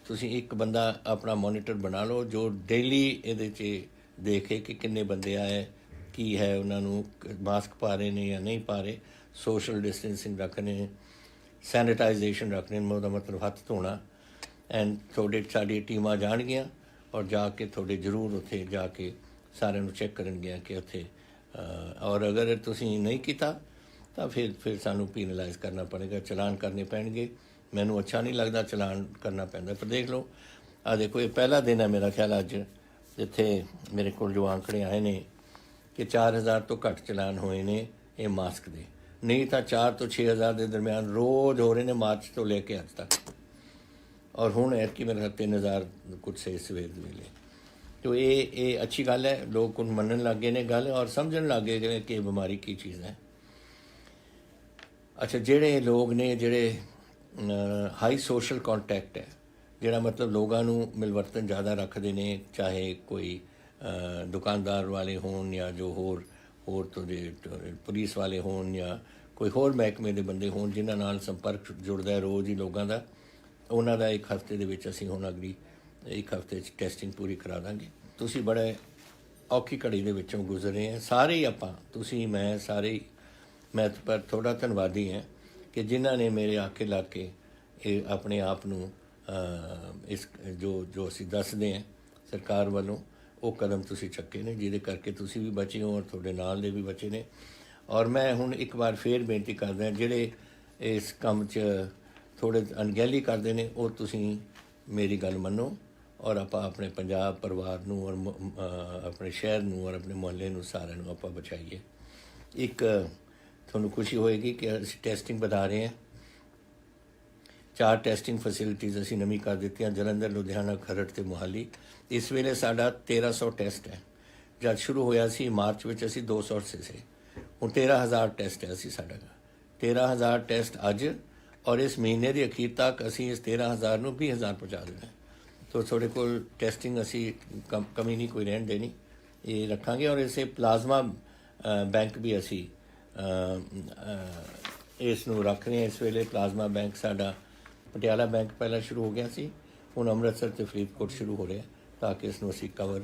ਤੁਸੀਂ ਇੱਕ ਬੰਦਾ ਆਪਣਾ ਮੋਨੀਟਰ ਬਣਾ ਲਓ ਜੋ ਡੇਲੀ ਇਹਦੇ 'ਚ ਦੇਖੇ ਕਿ ਕਿੰਨੇ ਬੰਦੇ ਆਏ, ਕੀ ਹੈ, ਉਹਨਾਂ ਨੂੰ ਮਾਸਕ ਪਾ ਰਹੇ ਨੇ ਜਾਂ ਨਹੀਂ ਪਾ ਰਹੇ, ਸੋਸ਼ਲ ਡਿਸਟੈਂਸਿੰਗ ਰੱਖਣੇ, ਸੈਨੀਟਾਈਜੇਸ਼ਨ ਰੱਖਣੇ, ਉਹਦਾ ਮਤਲਬ ਹੱਥ ਧੋਣਾ। ਐਂਡ ਸਾਡੀ ਟੀਮਾਂ ਜਾਣਗੀਆਂ ਔਰ ਜਾ ਕੇ ਜ਼ਰੂਰ ਉੱਥੇ ਜਾ ਕੇ ਸਾਰਿਆਂ ਨੂੰ ਚੈੱਕ ਕਰਨਗੀਆਂ ਕਿ ਉੱਥੇ, ਔਰ ਅਗਰ ਤੁਸੀਂ ਨਹੀਂ ਕੀਤਾ ਤਾਂ ਫਿਰ ਸਾਨੂੰ ਪੀਨਲਾਈਜ਼ ਕਰਨਾ ਪੜੇਗਾ, ਚਲਾਨ ਕਰਨੇ ਪੈਣਗੇ। ਮੈਨੂੰ ਅੱਛਾ ਨਹੀਂ ਲੱਗਦਾ ਚਲਾਨ ਕਰਨਾ ਪੈਂਦਾ, ਪਰ ਦੇਖ ਲਓ। ਆਹ ਦੇਖੋ, ਇਹ ਪਹਿਲਾ ਦਿਨ ਹੈ ਮੇਰਾ ਖਿਆਲ ਅੱਜ ਜਿੱਥੇ ਮੇਰੇ ਕੋਲ ਜੋ ਆંકੜੇ ਆਏ ਨੇ ਕਿ 4000 ਤੋਂ ਘੱਟ ਚਲਾਨ ਹੋਏ ਨੇ ਇਹ ਮਾਸਕ ਦੇ। ਨਹੀਂ ਤਾਂ 4 ਤੋਂ 6000 ਦੇ ਦਰਮਿਆਨ ਰੋਜ਼ ਹੋ ਰਹੇ ਨੇ, ਮਾਰਚ ਤੋਂ ਲੈ ਕੇ ਅੱਜ ਤੱਕ। और हुण ऐतकी मेरे 3000 कुछ से सवेर वेले। तो ये अच्छी गल है, लोग हुण मनन लग गए ने गल और समझण लग गए कि बीमारी की चीज़ है। अच्छा, ਜਿਹੜੇ ਲੋਕ ਨੇ ਜਿਹੜੇ ਹਾਈ ਸੋਸ਼ਲ ਕੰਟੈਕਟ ਹੈ, ਜਿਹੜਾ ਮਤਲਬ ਲੋਕਾਂ ਨੂੰ ਮਿਲਵਰਤਨ ਜ਼ਿਆਦਾ ਰੱਖਦੇ ਨੇ, ਚਾਹੇ ਕੋਈ ਦੁਕਾਨਦਾਰ ਵਾਲੇ ਹੋਣ ਜਾਂ ਜੋ ਹੋਰ ਤੁਹਾਡੇ ਪੁਲਿਸ ਵਾਲੇ ਹੋਣ ਜਾਂ ਕੋਈ ਹੋਰ ਮਹਿਕਮੇ ਦੇ ਬੰਦੇ ਹੋਣ ਜਿਨ੍ਹਾਂ ਨਾਲ ਸੰਪਰਕ ਜੁੜਦਾ ਰੋਜ਼ ਹੀ ਲੋਕਾਂ ਦਾ, ਉਹਨਾਂ ਦਾ ਇੱਕ ਹਫ਼ਤੇ ਦੇ ਵਿੱਚ ਅਸੀਂ ਹੁਣ ਅਗਲੀ ਇੱਕ ਹਫ਼ਤੇ 'ਚ ਟੈਸਟਿੰਗ ਪੂਰੀ ਕਰਾ ਦਾਂਗੇ। ਤੁਸੀਂ ਬੜੇ ਔਖੀ ਘੜੀ ਦੇ ਵਿੱਚੋਂ ਗੁਜ਼ਰੇ ਹੈ ਸਾਰੇ ਹੀ, ਆਪਾਂ ਤੁਸੀਂ ਮੈਂ ਸਾਰੇ ਹੀ। मैं पर थोड़ा धन्नवादी हैं कि जिन्होंने मेरे आके ला के ये अपने आप नूं इस जो असीं दसदे हैं सरकार वालों वो कदम तुसीं चुके ने, जिहदे करके तुसीं भी बचे हो और तुहाडे नाल दे भी बचे ने। और मैं हुण एक बार फिर बेनती करदा जिहड़े इस काम च थोड़े अनगहली करदे ने वो तुसीं मेरी गल मन्नो और आपां अपने पंजाब परिवार नूं और अपने शहर नूं और अपने मुहल्ले नूं सारिਆਂ ਨੂੰ आपां बचाईए। एक ਤੁਹਾਨੂੰ खुशी होएगी कि ਅਸੀਂ ਟੈਸਟਿੰਗ ਵਧਾ ਰਹੇ ਹਾਂ। 4 ਟੈਸਟਿੰਗ ਫੈਸਿਲਿਟੀਜ਼ ਅਸੀਂ ਨਵੀਂ ਕਰ ਦਿੱਤੀਆਂ, ਜਲੰਧਰ, ਲੁਧਿਆਣਾ, ਖਰੜ ਤੇ ਮੋਹਾਲੀ। ਇਸ ਵੇਲੇ ਸਾਡਾ 1300 ਟੈਸਟ ਹੈ। ਜਦ ਸ਼ੁਰੂ ਹੋਇਆ ਸੀ ਮਾਰਚ ਵਿੱਚ ਅਸੀਂ 200 ਸੀ, ਹੁਣ 13000 ਟੈਸਟ ਹੈ ਅਸੀਂ ਸਾਡਾ 13000 ਟੈਸਟ ਅੱਜ, ਔਰ ਇਸ ਮਹੀਨੇ ਦੇ ਅਖੀਰ ਤੱਕ ਅਸੀਂ ਇਸ 13000 ਨੂੰ 20000 ਪਹੁੰਚਾ ਦੇਣਾ। ਤੋ ਤੁਹਾਡੇ ਕੋਲ ਟੈਸਟਿੰਗ ਅਸੀਂ ਕਮੀ ਨਹੀਂ ਕੋਈ ਰਹਿਣ ਦੇਣੀ, ਇਹ ਰੱਖਾਂਗੇ। ਔਰ ਇਸੇ ਪਲਾਜ਼ਮਾ ਬੈਂਕ ਵੀ ਅਸੀਂ ਇਸ ਨੂੰ ਰੱਖ ਰਹੇ ਹਾਂ। ਇਸ ਵੇਲੇ ਪਲਾਜ਼ਮਾ ਬੈਂਕ ਸਾਡਾ ਪਟਿਆਲਾ ਬੈਂਕ ਪਹਿਲਾਂ ਸ਼ੁਰੂ ਹੋ ਗਿਆ ਸੀ, ਹੁਣ ਅੰਮ੍ਰਿਤਸਰ ਅਤੇ ਫਰੀਦਕੋਟ ਸ਼ੁਰੂ ਹੋ ਰਿਹਾ, ਤਾਂ ਕਿ ਇਸ ਨੂੰ ਅਸੀਂ ਕਵਰ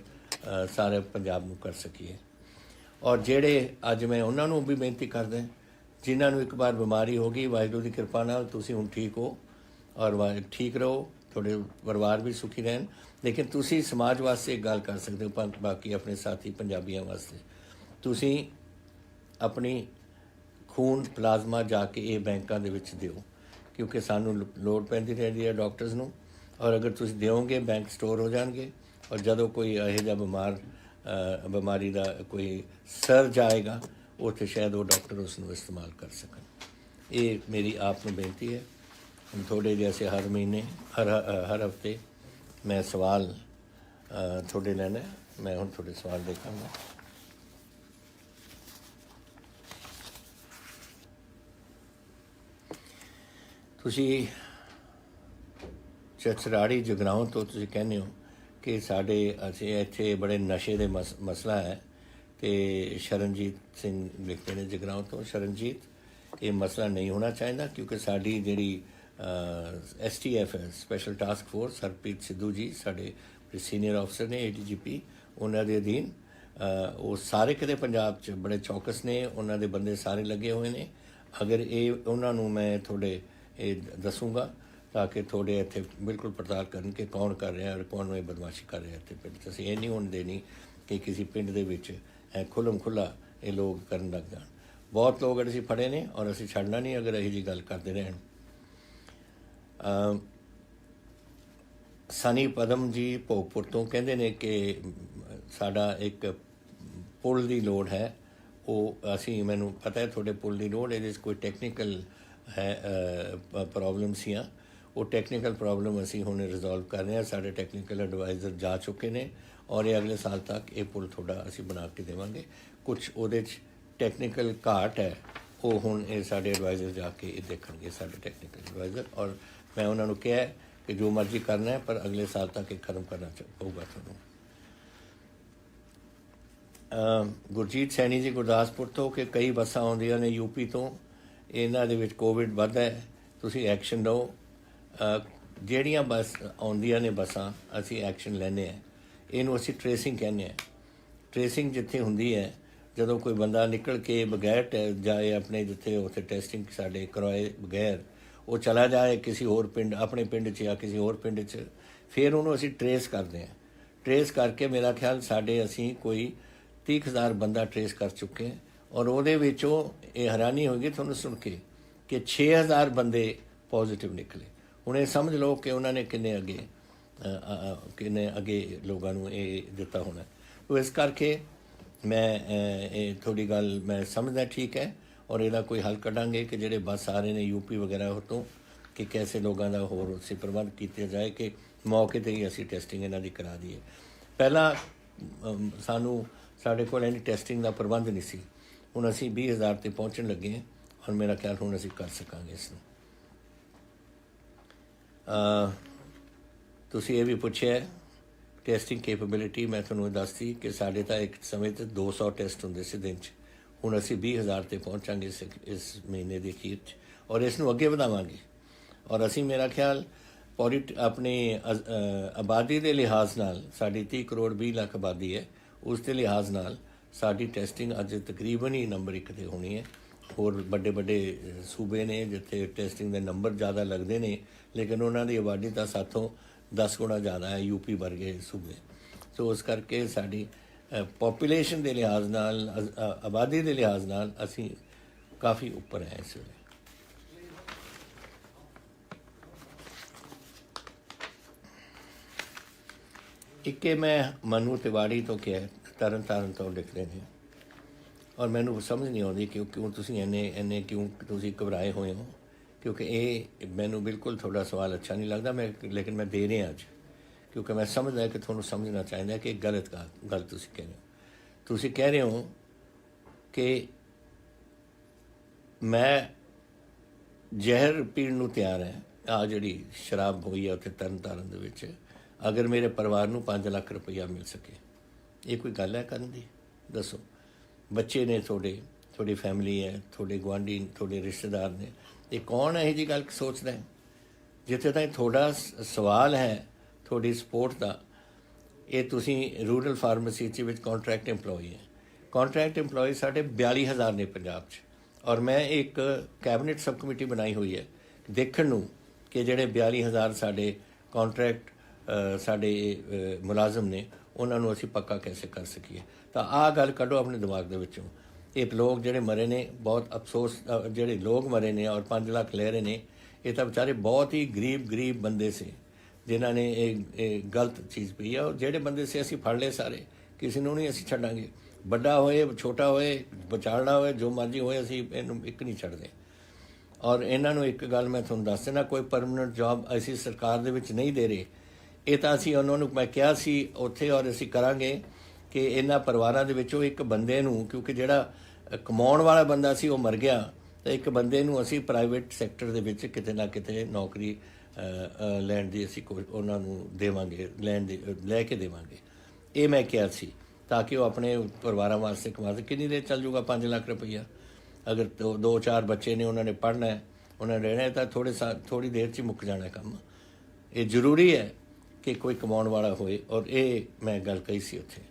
ਸਾਰੇ ਪੰਜਾਬ ਨੂੰ ਕਰ ਸਕੀਏ। ਔਰ ਜਿਹੜੇ ਅੱਜ ਮੈਂ ਉਹਨਾਂ ਨੂੰ ਵੀ ਬੇਨਤੀ ਕਰਦਾ ਜਿਨ੍ਹਾਂ ਨੂੰ ਇੱਕ ਵਾਰ ਬਿਮਾਰੀ ਹੋ ਗਈ, ਵਾਹਿਗੁਰੂ ਦੀ ਕਿਰਪਾ ਨਾਲ ਤੁਸੀਂ ਹੁਣ ਠੀਕ ਹੋ ਔਰ ਠੀਕ ਰਹੋ, ਤੁਹਾਡੇ ਪਰਿਵਾਰ ਵੀ ਸੁਖੀ ਰਹਿਣ। ਲੇਕਿਨ ਤੁਸੀਂ ਸਮਾਜ ਵਾਸਤੇ ਇੱਕ ਗੱਲ ਕਰ ਸਕਦੇ ਹੋ, ਬਾਕੀ ਆਪਣੇ ਸਾਥੀ ਪੰਜਾਬੀਆਂ ਵਾਸਤੇ ਤੁਸੀਂ ਆਪਣੀ ਖੂਨ ਪਲਾਜ਼ਮਾ ਜਾ ਕੇ ਇਹ ਬੈਂਕਾਂ ਦੇ ਵਿੱਚ ਦਿਓ, ਕਿਉਂਕਿ ਸਾਨੂੰ ਲੋੜ ਪੈਂਦੀ ਰਹਿੰਦੀ ਹੈ ਡਾਕਟਰਸ ਨੂੰ। ਔਰ ਅਗਰ ਤੁਸੀਂ ਦਿਓਗੇ ਬੈਂਕ ਸਟੋਰ ਹੋ ਜਾਣਗੇ, ਔਰ ਜਦੋਂ ਕੋਈ ਇਹੋ ਜਿਹਾ ਬਿਮਾਰੀ ਦਾ ਕੋਈ ਸਰਜ ਆਏਗਾ ਉੱਥੇ ਸ਼ਾਇਦ ਉਹ ਡਾਕਟਰ ਉਸ ਨੂੰ ਇਸਤੇਮਾਲ ਕਰ ਸਕਣ। ਇਹ ਮੇਰੀ ਆਪ ਨੂੰ ਬੇਨਤੀ ਹੈ। ਹੁਣ ਤੁਹਾਡੇ ਜੈਸੇ ਹਰ ਮਹੀਨੇ ਹਰ ਹਫ਼ਤੇ ਮੈਂ ਸਵਾਲ ਤੁਹਾਡੇ ਲੈਣਾ, ਮੈਂ ਹੁਣ ਤੁਹਾਡੇ ਸਵਾਲ ਦੇਖਾਂਗਾ। ਤੁਸੀਂ ਚਚਰਾੜੀ ਜਗਰਾਓਂ ਤੋਂ ਤੁਸੀਂ ਕਹਿੰਦੇ ਹੋ ਕਿ ਸਾਡੇ ਅਸੀਂ ਇੱਥੇ ਬੜੇ ਨਸ਼ੇ ਦੇ ਮਸਲਾ ਹੈ, ਅਤੇ ਸ਼ਰਨਜੀਤ ਸਿੰਘ ਲਿਖਦੇ ਨੇ ਜਗਰਾਓਂ ਤੋਂ। ਸ਼ਰਨਜੀਤ, ਇਹ ਮਸਲਾ ਨਹੀਂ ਹੋਣਾ ਚਾਹੀਦਾ, ਕਿਉਂਕਿ ਸਾਡੀ ਜਿਹੜੀ STF ਹੈ, special task force, Harpreet Sidhu ji ਸਾਡੇ ਸੀਨੀਅਰ ਅਫਸਰ ਨੇ ADGP, ਉਹਨਾਂ ਦੇ ਅਧੀਨ ਉਹ ਸਾਰੇ ਕਿਤੇ ਪੰਜਾਬ 'ਚ ਬੜੇ ਚੌਕਸ ਨੇ, ਉਹਨਾਂ ਦੇ ਬੰਦੇ ਸਾਰੇ ਲੱਗੇ ਹੋਏ ਨੇ। ਅਗਰ ਇਹ ਉਹਨਾਂ ਨੂੰ ਮੈਂ ਤੁਹਾਡੇ ਇਹ ਦੱਸੂਗਾ ਤਾਂ ਕਿ ਤੁਹਾਡੇ ਇੱਥੇ ਬਿਲਕੁਲ ਪੜਤਾਲ ਕਰਨ ਕਿ ਕੌਣ ਕਰ ਰਿਹਾ ਔਰ ਕੌਣ ਇਹ ਬਦਮਾਸ਼ੀ ਕਰ ਰਿਹਾ ਇੱਥੇ ਪਿੰਡ 'ਚ। ਅਸੀਂ ਇਹ ਨਹੀਂ ਹੋਣ ਦੇਣੀ ਕਿ ਕਿਸੇ ਪਿੰਡ ਦੇ ਵਿੱਚ ਖੁੱਲ੍ਹਮ ਖੁੱਲ੍ਹਾ ਇਹ ਲੋਕ ਕਰਨ ਲੱਗ ਜਾਣ। ਬਹੁਤ ਲੋਕ ਅਸੀਂ ਫੜੇ ਨੇ ਔਰ ਅਸੀਂ ਛੱਡਣਾ ਨਹੀਂ ਅਗਰ ਇਹੋ ਜਿਹੀ ਗੱਲ ਕਰਦੇ ਰਹਿਣ। ਸਨੀ ਪਦਮ ਜੀ ਭੋਗਪੁਰ ਤੋਂ ਕਹਿੰਦੇ ਨੇ ਕਿ ਸਾਡਾ ਇੱਕ ਪੁਲ ਦੀ ਲੋੜ ਹੈ। ਉਹ ਅਸੀਂ ਮੈਨੂੰ ਪਤਾ ਹੈ ਤੁਹਾਡੇ ਪੁਲ ਦੀ ਲੋੜ, ਇਹਦੇ 'ਚ ਕੋਈ ਟੈਕਨੀਕਲ ਹੈ ਪ੍ਰੋਬਲਮ ਸੀਆਂ, ਉਹ ਟੈਕਨੀਕਲ ਪ੍ਰੋਬਲਮ ਅਸੀਂ ਹੁਣ ਰਿਜ਼ੋਲਵ ਕਰ ਰਹੇ ਹਾਂ। ਸਾਡੇ ਟੈਕਨੀਕਲ ਐਡਵਾਈਜ਼ਰ ਜਾ ਚੁੱਕੇ ਨੇ ਔਰ ਇਹ ਅਗਲੇ ਸਾਲ ਤੱਕ ਇਹ ਪੁਲ ਤੁਹਾਡਾ ਅਸੀਂ ਬਣਾ ਕੇ ਦੇਵਾਂਗੇ। ਕੁਛ ਉਹਦੇ 'ਚ ਟੈਕਨੀਕਲ ਘਾਟ ਹੈ, ਉਹ ਹੁਣ ਇਹ ਸਾਡੇ ਐਡਵਾਈਜ਼ਰ ਜਾ ਕੇ ਇਹ ਦੇਖਣਗੇ, ਸਾਡੇ ਟੈਕਨੀਕਲ ਐਡਵਾਈਜ਼ਰ। ਔਰ ਮੈਂ ਉਹਨਾਂ ਨੂੰ ਕਿਹਾ ਕਿ ਜੋ ਮਰਜ਼ੀ ਕਰਨਾ ਹੈ ਪਰ ਅਗਲੇ ਸਾਲ ਤੱਕ ਇਹ ਖਤਮ ਕਰਨਾ ਪਊਗਾ ਤੁਹਾਨੂੰ। ਗੁਰਜੀਤ ਸੈਣੀ ਜੀ ਗੁਰਦਾਸਪੁਰ ਤੋਂ ਕਿ ਕਈ ਬੱਸਾਂ ਆਉਂਦੀਆਂ ਨੇ UP ਤੋਂ, ਇਹਨਾਂ ਦੇ ਵਿੱਚ ਕੋਵਿਡ ਵੱਧਦਾ ਹੈ, ਤੁਸੀਂ ਐਕਸ਼ਨ ਲਓ। ਜਿਹੜੀਆਂ ਬੱਸ ਆਉਂਦੀਆਂ ਨੇ ਬੱਸਾਂ ਅਸੀਂ ਐਕਸ਼ਨ ਲੈਂਦੇ ਹਾਂ, ਇਹਨੂੰ ਅਸੀਂ ਟਰੇਸਿੰਗ ਕਹਿੰਦੇ ਹਾਂ। ਟਰੇਸਿੰਗ ਜਿੱਥੇ ਹੁੰਦੀ ਹੈ ਜਦੋਂ ਕੋਈ ਬੰਦਾ ਨਿਕਲ ਕੇ ਬਗੈਰ ਜਾਏ ਆਪਣੇ ਜਿੱਥੇ ਉੱਥੇ ਟੈਸਟਿੰਗ ਸਾਡੇ ਕਰਵਾਏ ਬਗੈਰ ਉਹ ਚਲਾ ਜਾਏ ਕਿਸੇ ਹੋਰ ਪਿੰਡ, ਆਪਣੇ ਪਿੰਡ 'ਚ ਜਾਂ ਕਿਸੇ ਹੋਰ ਪਿੰਡ 'ਚ, ਫਿਰ ਉਹਨੂੰ ਅਸੀਂ ਟਰੇਸ ਕਰਦੇ ਹਾਂ। ਟਰੇਸ ਕਰਕੇ ਮੇਰਾ ਖਿਆਲ ਸਾਡੇ ਅਸੀਂ ਕੋਈ 30,000 ਬੰਦਾ ਟਰੇਸ ਕਰ ਚੁੱਕੇ ਹਾਂ। ਔਰ ਉਹਦੇ ਵਿੱਚੋਂ ਇਹ ਹੈਰਾਨੀ ਹੋਏਗੀ ਤੁਹਾਨੂੰ ਸੁਣ ਕੇ ਕਿ 6000 ਬੰਦੇ ਪੋਜ਼ੀਟਿਵ ਨਿਕਲੇ। ਹੁਣ ਇਹ ਸਮਝ ਲਓ ਕਿ ਉਹਨਾਂ ਨੇ ਕਿੰਨੇ ਅੱਗੇ ਲੋਕਾਂ ਨੂੰ ਇਹ ਦਿੱਤਾ ਹੋਣਾ। ਤੋ ਇਸ ਕਰਕੇ ਮੈਂ ਇਹ ਤੁਹਾਡੀ ਗੱਲ ਮੈਂ ਸਮਝਦਾ ਠੀਕ ਹੈ ਔਰ ਇਹਦਾ ਕੋਈ ਹੱਲ ਕੱਢਾਂਗੇ ਕਿ ਜਿਹੜੇ ਬੱਸ ਆ ਰਹੇ ਨੇ UP ਵਗੈਰਾ ਉਹ ਤੋਂ कि कैसे लोगों का होर उसे प्रबंध किया जाए कि मौके पर ही असी टेस्टिंग इन्हों की करा दीए। पहला सानू साढ़े कोल इन्नी टेस्टिंग का प्रबंध नहीं सी, हुण असी 20,000 ते पहुँचण लगे हैं और मेरा ख्याल हुण असी कर सकांगे इसनूं। तुसीं ये भी पुछिआ टेस्टिंग कैपेबिलिटी, मैं तुहानूं दसदी कि साढ़े तां एक समय ते 200 टेस्ट हुंदे सी दिन च, हुण असी 20,000 ते पहुँचांगे इस महीने के अखीर च और इसनूं अगे वधावांगे। और असी मेरा ख्याल अपनी आबादी के लिहाज नाल साड़ी 30 करोड़ 20 लाख आबादी है, उसके लिहाज नाल साड़ी टेस्टिंग अज तकरीबन ही नंबर 1 ते होनी है। होर बड़े बड़े सूबे ने जिथे टेस्टिंग के नंबर ज़्यादा लगते हैं लेकिन उन्होंने आबादी तो साथों 10 गुणा ज़्यादा है, यूपी वर्गे सूबे। सो उस करके साड़ी पॉपूलेशन के लिहाज नाल आबादी के लिहाज नाल असी काफ़ी उपर हैं इस वे। एक मैं मनु तिवाड़ी तो क्या तरन तारण तो लिखते हैं और मैनू समझ नहीं आती कि क्यों तुसीं इन्ने क्यों तुसीं घबराए हुए हो, क्योंकि ये मैनू बिल्कुल थोड़ा सवाल अच्छा नहीं लगता। मैं लेकिन मैं दे रहा अज क्योंकि मैं समझदा कि थोड़ा समझना चाहिए कि गलत गल तुसीं कह रहे हो। तुसीं कह रहे हो कि मैं जहर पीण नूं तैयार है, आ जिहड़ी शराब हुई है उत्थे तरन तारण दे विच, अगर मेरे परिवार नूं 5 लाख रुपया मिल सके। ये कोई गल है करन दी? दसो। बच्चे ने थोड़ी फैमिली है, थोड़े गुआढ़ी, थोड़े रिश्तेदार ने, ये कौन है जी गल सोचता है? जिथे तक थोड़ा सवाल है थोड़ी सपोर्ट का, ये तुसीं रूरल फार्मेसी विच कॉन्ट्रैक्ट एम्पलॉय है। कॉन्ट्रैक्ट एम्पलॉय साढ़े 42,000 ने पंजाब च, और मैं एक कैबिनेट सब कमेटी बनाई हुई है देखण नूं कि जिहड़े 42,000 साढ़े कॉन्ट्रैक्ट साढ़े मुलाजम ने उन्होंने असी पक्का कैसे कर सकीए। तो आ गल कढ़ो अपने दिमाग के विचों। एक लोग जिहड़े मरे ने, बहुत अफसोस जिहड़े लोग मरे ने और 5 लाख ले रहे ने, ये तो बेचारे बहुत ही गरीब बंदे से जिन्हों ने एक गलत चीज़ पी है। और जिहड़े बंदे से असी फड़ ले सारे, किसी को नहीं असी छड्डांगे, बड़ा होए छोटा होए बचालना होए जो मर्जी होए, असी इहनूं एक नहीं छड्डदे। और इन्हों एक गल मैं तुहानूं दस देना, कोई परमानेंट जॉब असी सरकार दे विच नहीं दे रहे। ये तो असी उन्होंने मैं कहा सी उत्थे और असी करांगे कि इन्हां परिवारां दे विचों एक बंदे नूं, क्योंकि जिहड़ा कमाउण वाला बंदा सी वो मर गया, तो एक बंदे नूं असी प्राइवेट सैक्टर दे विच किते ना किते नौकरी लैण दी असी उन्हां नूं देवांगे, लैके देवांगे। ये मैं कहा सी ताकि वो अपने परिवारां वास्ते कमा सके। कितनी देर चल जूगा 5 लाख रुपया? अगर 2-4 बच्चे ने उन्होंने पढ़ना है, उन्होंने रहना है, तो थोड़ी देर च ही मुक जाना काम। ये जरूरी है कि कोई कमाउण वाला होए, और ये मैं गल कही सी उत्थे,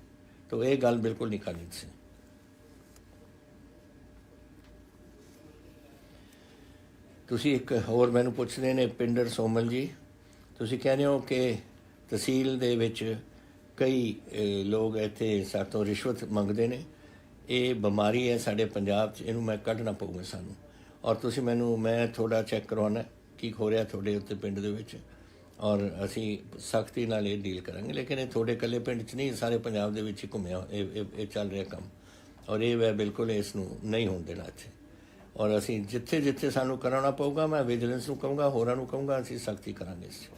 तो ये गल बिल्कुल नहीं करनी सी। तुसी एक होर मैनूं पुछदे ने पिंडर सोमल जी, तुसी कहने हो कि तहसील दे विच कई लोग इत्थे सातों रिश्वत मंगदे ने। ये बीमारी है साडे पंजाब च, इहनूं मैं कढना पऊगा सानूं। और तुसी मैं थोड़ा चैक करवाना की हो रहा थोड़े उत्ते पिंड दे विच, और असी सख्ती नाल ये डील करांगे। लेकिन ये थोड़े कल्ले पिंड च नहीं, सारे पंजाब दे विच ही घुम्या ये चल रहा काम, और ये वह बिल्कुल इसनूं नहीं होण देना इत्थे। और असी जिथे जिथे सानूं कराउणा पऊगा, मैं विजिलेंस नूं कहूँगा, होरां नूं कहूँगा, असी सख्ती करांगे इस 'ਚ।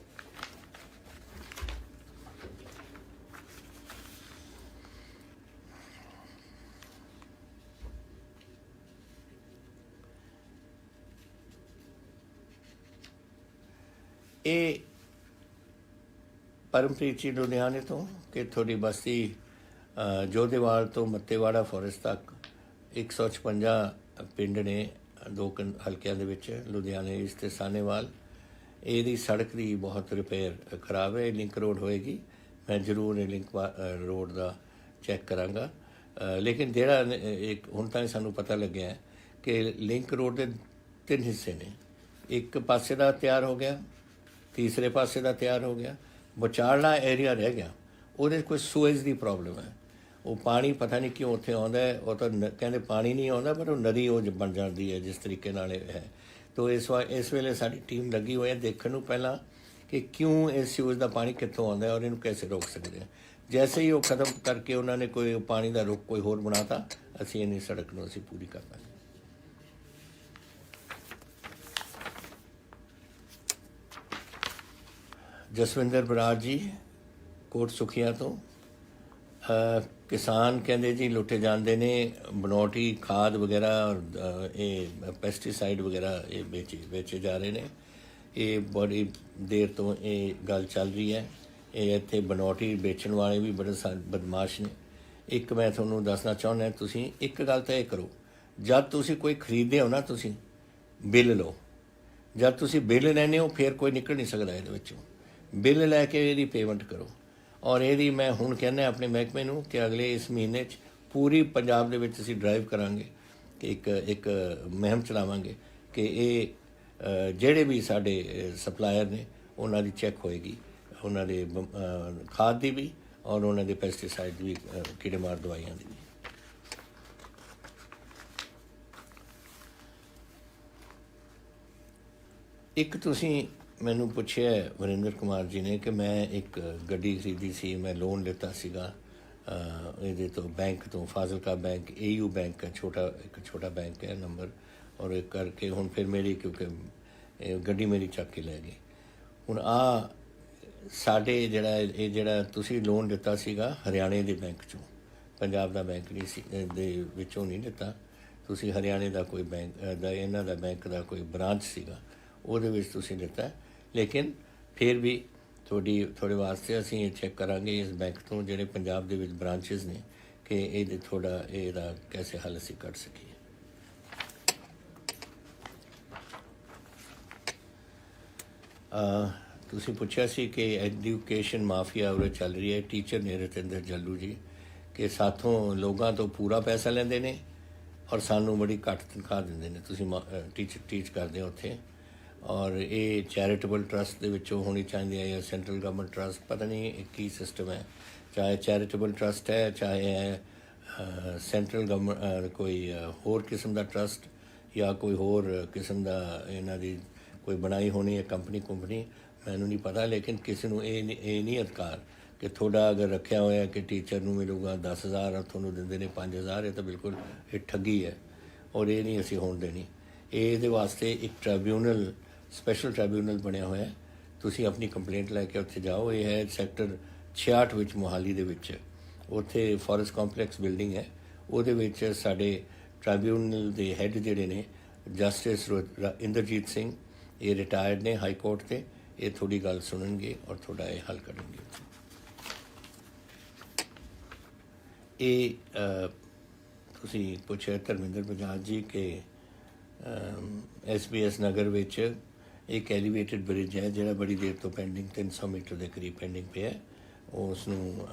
ये परमप्रीत जी लुधियाने तो कि थोड़ी बस्ती जोधेवाल तो मत्तेवाड़ा फॉरेस्ट तक 156 पिंड ने 2 हल्कियां दे विच, लुधियाने ईस्ट ते सानेवाल। ये सड़क की बहुत रिपेयर खराब है, लिंक रोड होएगी, मैं जरूर ये लिंक रोड का चैक करांगा। लेकिन जोड़ा एक हुण ताईं सानूं पता लग्या है कि लिंक रोड के 3 हिस्से ने, एक पासे का तैयार हो गया, तीसरे पासे का तैयार हो गया, विचारला एरिया रह गया, वो कोई सूएज की प्रॉब्लम है। वो पानी पता नहीं क्यों उत्थे आउंदा है, वो तो कहते पानी नहीं आता, पर वो नदी वो बन जाती है जिस तरीके नाल है। तो इस वेले साडी टीम लगी हुई है देखण नूं पहला कि क्यों इस सूएज का पानी कित्थों आउंदा है और इनू कैसे रोक सकते हैं। जैसे ही वो खत्म करके उन्होंने कोई पानी का रुख कोई होर बनाता, असीं इन्नी सड़क नूं असीं पूरी कर पांगे। ਜਸਵਿੰਦਰ ਬਰਾੜ ਜੀ ਕੋਟ ਸੁਖੀਆਂ ਤੋਂ। ਕਿਸਾਨ ਕਹਿੰਦੇ ਜੀ ਲੁੱਟੇ ਜਾਂਦੇ ਨੇ, ਬਨੌਟੀ ਖਾਦ ਵਗੈਰਾ ਇਹ ਪੈਸਟੀਸਾਈਡ ਵਗੈਰਾ ਇਹ ਵੇਚੇ ਜਾ ਰਹੇ ਨੇ। ਇਹ ਬੜੀ ਦੇਰ ਤੋਂ ਇਹ ਗੱਲ ਚੱਲ ਰਹੀ ਹੈ। ਇਹ ਇੱਥੇ ਬਨੌਟੀ ਵੇਚਣ ਵਾਲੇ ਵੀ ਬੜੇ ਬਦਮਾਸ਼ ਨੇ। ਇੱਕ ਮੈਂ ਤੁਹਾਨੂੰ ਦੱਸਣਾ ਚਾਹੁੰਦਾ, ਤੁਸੀਂ ਇੱਕ ਗੱਲ ਤਾਂ ਇਹ ਕਰੋ, ਜਦ ਤੁਸੀਂ ਕੋਈ ਖਰੀਦਦੇ ਹੋ ਨਾ, ਤੁਸੀਂ ਬਿੱਲ ਲਓ। ਜਦ ਤੁਸੀਂ ਬਿੱਲ ਲੈਂਦੇ ਹੋ ਫਿਰ ਕੋਈ ਨਿਕਲ ਨਹੀਂ ਸਕਦਾ ਇਹਦੇ ਵਿੱਚੋਂ। ਬਿੱਲ ਲੈ ਕੇ ਇਹਦੀ ਪੇਮੈਂਟ ਕਰੋ। ਔਰ ਇਹਦੀ ਮੈਂ ਹੁਣ ਕਹਿੰਦਾ ਆਪਣੇ ਮਹਿਕਮੇ ਨੂੰ ਕਿ ਅਗਲੇ ਇਸ ਮਹੀਨੇ 'ਚ ਪੂਰੀ ਪੰਜਾਬ ਦੇ ਵਿੱਚ ਅਸੀਂ ਡਰਾਈਵ ਕਰਾਂਗੇ ਕਿ ਇੱਕ ਮੁਹਿੰਮ ਚਲਾਵਾਂਗੇ ਕਿ ਇਹ ਜਿਹੜੇ ਵੀ ਸਾਡੇ ਸਪਲਾਇਰ ਨੇ ਉਹਨਾਂ ਦੀ ਚੈੱਕ ਹੋਏਗੀ, ਉਹਨਾਂ ਦੇ ਖਾਦ ਦੀ ਵੀ ਔਰ ਉਹਨਾਂ ਦੇ ਪੈਸਟੀਸਾਈਡ ਵੀ, ਕੀੜੇਮਾਰ ਦਵਾਈਆਂ ਦੀ ਵੀ। ਇੱਕ ਤੁਸੀਂ ਮੈਨੂੰ ਪੁੱਛਿਆ ਵਰਿੰਦਰ ਕੁਮਾਰ ਜੀ ਨੇ ਕਿ ਮੈਂ ਇੱਕ ਗੱਡੀ ਖਰੀਦੀ ਸੀ, ਮੈਂ ਲੋਨ ਲਿੱਤਾ ਸੀਗਾ ਇਹਦੇ ਤੋਂ ਬੈਂਕ ਤੋਂ, ਫਾਜ਼ਿਲਕਾ ਬੈਂਕ, AU ਬੈਂਕ ਹੈ, ਇੱਕ ਛੋਟਾ ਬੈਂਕ ਹੈ ਨੰਬਰ, ਔਰ ਇਹ ਕਰਕੇ ਹੁਣ ਫਿਰ ਮੇਰੀ ਕਿਉਂਕਿ ਗੱਡੀ ਮੇਰੀ ਚੱਕ ਕੇ ਲੈ ਗਈ। ਹੁਣ ਸਾਡੇ ਜਿਹੜਾ ਤੁਸੀਂ ਲੋਨ ਲਿੱਤਾ ਸੀਗਾ ਹਰਿਆਣੇ ਦੇ ਬੈਂਕ 'ਚੋਂ, ਪੰਜਾਬ ਦਾ ਬੈਂਕ ਨਹੀਂ ਸੀ ਦੇ ਵਿੱਚੋਂ ਨਹੀਂ ਲਿੱਤਾ ਤੁਸੀਂ, ਹਰਿਆਣੇ ਦਾ ਕੋਈ ਬੈਂਕ ਦਾ, ਇਹਨਾਂ ਦਾ ਬੈਂਕ ਦਾ ਕੋਈ ਬ੍ਰਾਂਚ ਸੀਗਾ, ਉਹਦੇ ਵਿੱਚ ਤੁਸੀਂ ਲਿੱਤਾ। ਲੇਕਿਨ ਫਿਰ ਵੀ ਤੁਹਾਡੇ ਵਾਸਤੇ ਅਸੀਂ ਇਹ ਚੈੱਕ ਕਰਾਂਗੇ ਇਸ ਬੈਂਕ ਤੋਂ ਜਿਹੜੇ ਪੰਜਾਬ ਦੇ ਵਿੱਚ ਬ੍ਰਾਂਚਿਸ ਨੇ ਕਿ ਇਹਦੇ ਇਹਦਾ ਕੈਸੇ ਹੱਲ ਅਸੀਂ ਕੱਢ ਸਕੀਏ। ਤੁਸੀਂ ਪੁੱਛਿਆ ਸੀ ਕਿ ਐਜੂਕੇਸ਼ਨ ਮਾਫੀਆ ਉਰੇ ਚੱਲ ਰਹੀ ਹੈ। ਟੀਚਰ ਨੇ ਰਤਿੰਦਰ ਜੱਲੂ ਜੀ ਕਿ ਸਾਥੋਂ ਲੋਕਾਂ ਤੋਂ ਪੂਰਾ ਪੈਸਾ ਲੈਂਦੇ ਨੇ ਔਰ ਸਾਨੂੰ ਬੜੀ ਘੱਟ ਤਨਖਾਹ ਦਿੰਦੇ ਨੇ। ਤੁਸੀਂ ਟੀਚ ਕਰਦੇ ਹੋ ਉੱਥੇ, ਔਰ ਇਹ ਚੈਰੀਟੇਬਲ ਟਰਸਟ ਦੇ ਵਿੱਚੋਂ ਹੋਣੀ ਚਾਹੀਦੀ ਹੈ ਜਾਂ ਸੈਂਟਰਲ ਗਵਰਨਮੈਂਟ ਟਰਸਟ, ਪਤਾ ਨਹੀਂ ਇਹ ਕੀ ਸਿਸਟਮ ਹੈ। ਚਾਹੇ ਚੈਰੀਟੇਬਲ ਟਰਸਟ ਹੈ, ਚਾਹੇ ਸੈਂਟਰਲ ਗਵਰਨਮੈਂਟ ਕੋਈ ਹੋਰ ਕਿਸਮ ਦਾ ਟਰਸਟ ਜਾਂ ਕੋਈ ਹੋਰ ਕਿਸਮ ਦਾ ਇਹਨਾਂ ਦੀ ਕੋਈ ਬਣਾਈ ਹੋਣੀ ਹੈ ਕੰਪਨੀ ਮੈਨੂੰ ਨਹੀਂ ਪਤਾ। ਲੇਕਿਨ ਕਿਸੇ ਨੂੰ ਇਹ ਨਹੀਂ ਅਧਿਕਾਰ ਕਿ ਤੁਹਾਡਾ ਅਗਰ ਰੱਖਿਆ ਹੋਇਆ ਕਿ ਟੀਚਰ ਨੂੰ ਮਿਲੂਗਾ 10,000 ਔਰ ਤੁਹਾਨੂੰ ਦਿੰਦੇ ਨੇ 5,000, ਇਹ ਤਾਂ ਬਿਲਕੁਲ ਇਹ ਠੱਗੀ ਹੈ ਔਰ ਇਹ ਨਹੀਂ ਅਸੀਂ ਹੋਣ ਦੇਣੀ। ਇਹਦੇ ਵਾਸਤੇ ਇੱਕ ਟ੍ਰਿਬਿਊਨਲ, ਸਪੈਸ਼ਲ ਟ੍ਰਿਬਿਊਨਲ ਬਣਿਆ ਹੋਇਆ, ਤੁਸੀਂ ਆਪਣੀ ਕੰਪਲੇਂਟ ਲੈ ਕੇ ਉੱਥੇ ਜਾਓ। ਇਹ ਹੈ ਸੈਕਟਰ 66 ਵਿੱਚ ਮੋਹਾਲੀ ਦੇ ਵਿੱਚ, ਉੱਥੇ ਫੋਰੈਸਟ ਕੰਪਲੈਕਸ ਬਿਲਡਿੰਗ ਹੈ, ਉਹਦੇ ਵਿੱਚ ਸਾਡੇ ਟ੍ਰਿਬਿਊਨਲ ਦੇ ਹੈੱਡ ਜਿਹੜੇ ਨੇ ਜਸਟਿਸ ਇੰਦਰਜੀਤ ਸਿੰਘ, ਇਹ ਰਿਟਾਇਰਡ ਨੇ ਹਾਈ ਕੋਰਟ ਤੇ, ਇਹ ਤੁਹਾਡੀ ਗੱਲ ਸੁਣਨਗੇ ਔਰ ਤੁਹਾਡਾ ਇਹ ਹੱਲ ਕਰਨਗੇ। ਇਹ ਤੁਸੀਂ ਪੁੱਛਿਆ ਧਰਮਿੰਦਰ ਬਜਾਜ ਜੀ ਕਿ SBS ਨਗਰ ਵਿੱਚ ਇੱਕ ਐਲੀਵੇਟਡ ਬ੍ਰਿਜ ਹੈ ਜਿਹੜਾ ਬੜੀ ਦੇਰ ਤੋਂ ਪੈਂਡਿੰਗ, 300 ਮੀਟਰ ਦੇ ਕਰੀਬ ਪੈਂਡਿੰਗ ਪਿਆ, ਉਸ ਨੂੰ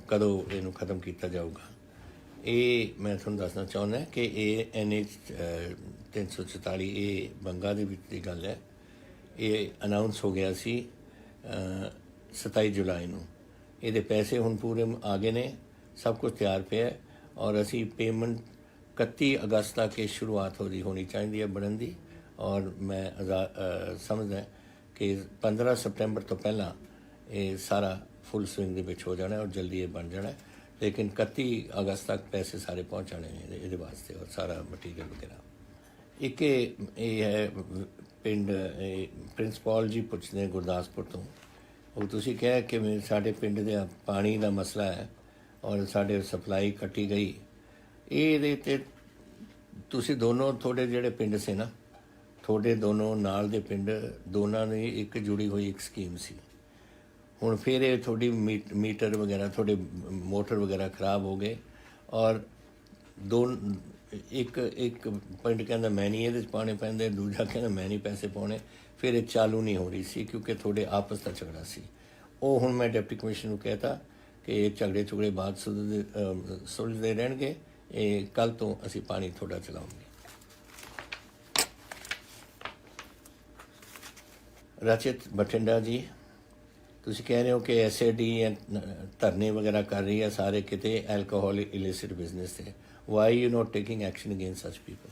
ਕਦੋਂ ਇਹਨੂੰ ਖ਼ਤਮ ਕੀਤਾ ਜਾਊਗਾ। ਇਹ ਮੈਂ ਤੁਹਾਨੂੰ ਦੱਸਣਾ ਚਾਹੁੰਦਾ ਕਿ ਇਹ NH 344 ਇਹ ਬੰਗਾ ਦੇ ਵਿੱਚ ਦੀ ਗੱਲ ਹੈ। ਇਹ ਅਨਾਊਂਸ ਹੋ ਗਿਆ ਸੀ 27 ਜੁਲਾਈ ਨੂੰ। ਇਹਦੇ ਪੈਸੇ ਹੁਣ ਪੂਰੇ ਆ ਗਏ ਨੇ, ਸਭ ਕੁਝ ਤਿਆਰ ਪਿਆ ਔਰ ਅਸੀਂ ਪੇਮੈਂਟ 31 ਅਗਸਤ ਤੱਕ ਇਹ ਸ਼ੁਰੂਆਤ ਹੋਣੀ ਚਾਹੀਦੀ ਹੈ ਬਣਨ ਦੀ। ਔਰ ਮੈਂ ਸਮਝਦਾ ਕਿ 15 ਸਤੰਬਰ ਤੋਂ ਪਹਿਲਾਂ ਇਹ ਸਾਰਾ ਫੁੱਲ ਸਵਿੰਗ ਦੇ ਵਿੱਚ ਹੋ ਜਾਣਾ ਔਰ ਜਲਦੀ ਇਹ ਬਣ ਜਾਣਾ। ਲੇਕਿਨ 31 ਅਗਸਤ ਤੱਕ ਪੈਸੇ ਸਾਰੇ ਪਹੁੰਚਾਣੇ ਨੇ ਇਹਦੇ ਵਾਸਤੇ ਔਰ ਸਾਰਾ ਮਟੀਰੀਅਲ ਵਗੈਰਾ। ਇੱਕ ਇਹ ਹੈ ਪਿੰਡ ਪ੍ਰਿੰਸ ਪੌਲ ਜੀ ਪੁੱਛਦੇ ਗੁਰਦਾਸਪੁਰ ਤੋਂ। ਉਹ ਤੁਸੀਂ ਕਿਹਾ ਕਿ ਸਾਡੇ ਪਿੰਡ ਦੇ ਪਾਣੀ ਦਾ ਮਸਲਾ ਹੈ ਔਰ ਸਾਡੇ ਸਪਲਾਈ ਕੱਟੀ ਗਈ। ਇਹਦੇ 'ਤੇ ਤੁਸੀਂ ਦੋਨੋਂ, ਤੁਹਾਡੇ ਜਿਹੜੇ ਪਿੰਡ ਸੀ ਨਾ, ਤੁਹਾਡੇ ਦੋਨੋਂ ਨਾਲ ਦੇ ਪਿੰਡ ਦੋਨਾਂ ਨੇ ਇੱਕ ਜੁੜੀ ਹੋਈ ਇੱਕ ਸਕੀਮ ਸੀ। ਹੁਣ ਫਿਰ ਇਹ ਤੁਹਾਡੀ ਮੀਟਰ ਵਗੈਰਾ, ਤੁਹਾਡੇ ਮੋਟਰ ਵਗੈਰਾ ਖਰਾਬ ਹੋ ਗਏ ਔਰ ਇੱਕ ਪਿੰਡ ਕਹਿੰਦਾ ਮੈਂ ਨਹੀਂ ਇਹਦੇ 'ਚ ਪਾਉਣੇ ਪੈਂਦੇ, ਦੂਜਾ ਕਹਿੰਦਾ ਮੈਂ ਨਹੀਂ ਪੈਸੇ ਪਾਉਣੇ। ਫਿਰ ਇਹ ਚਾਲੂ ਨਹੀਂ ਹੋ ਰਹੀ ਸੀ ਕਿਉਂਕਿ ਤੁਹਾਡੇ ਆਪਸ ਦਾ ਝਗੜਾ ਸੀ। ਉਹ ਹੁਣ ਮੈਂ ਡਿਪਟੀ ਕਮਿਸ਼ਨਰ ਨੂੰ ਕਹਿਤਾ ਕਿ ਇਹ ਝਗੜੇ ਬਾਅਦ ਸੁਲਝਦੇ ਰਹਿਣਗੇ। ਇਹ ਕੱਲ੍ਹ ਤੋਂ ਅਸੀਂ ਪਾਣੀ ਤੁਹਾਡਾ ਚਲਾਉਂਗੇ। ਰਚਿਤ ਬਠਿੰਡਾ ਜੀ, ਤੁਸੀਂ ਕਹਿ ਰਹੇ ਹੋ ਕਿ SAD ਧਰਨੇ ਵਗੈਰਾ ਕਰ ਰਹੀ ਹੈ ਸਾਰੇ ਕਿਤੇ ਐਲਕੋਹਲ ਇਲਿਸਿਟ ਬਿਜ਼ਨਸ 'ਤੇ। Why you note taking action against ਸੱਚ ਪੀਪਲ?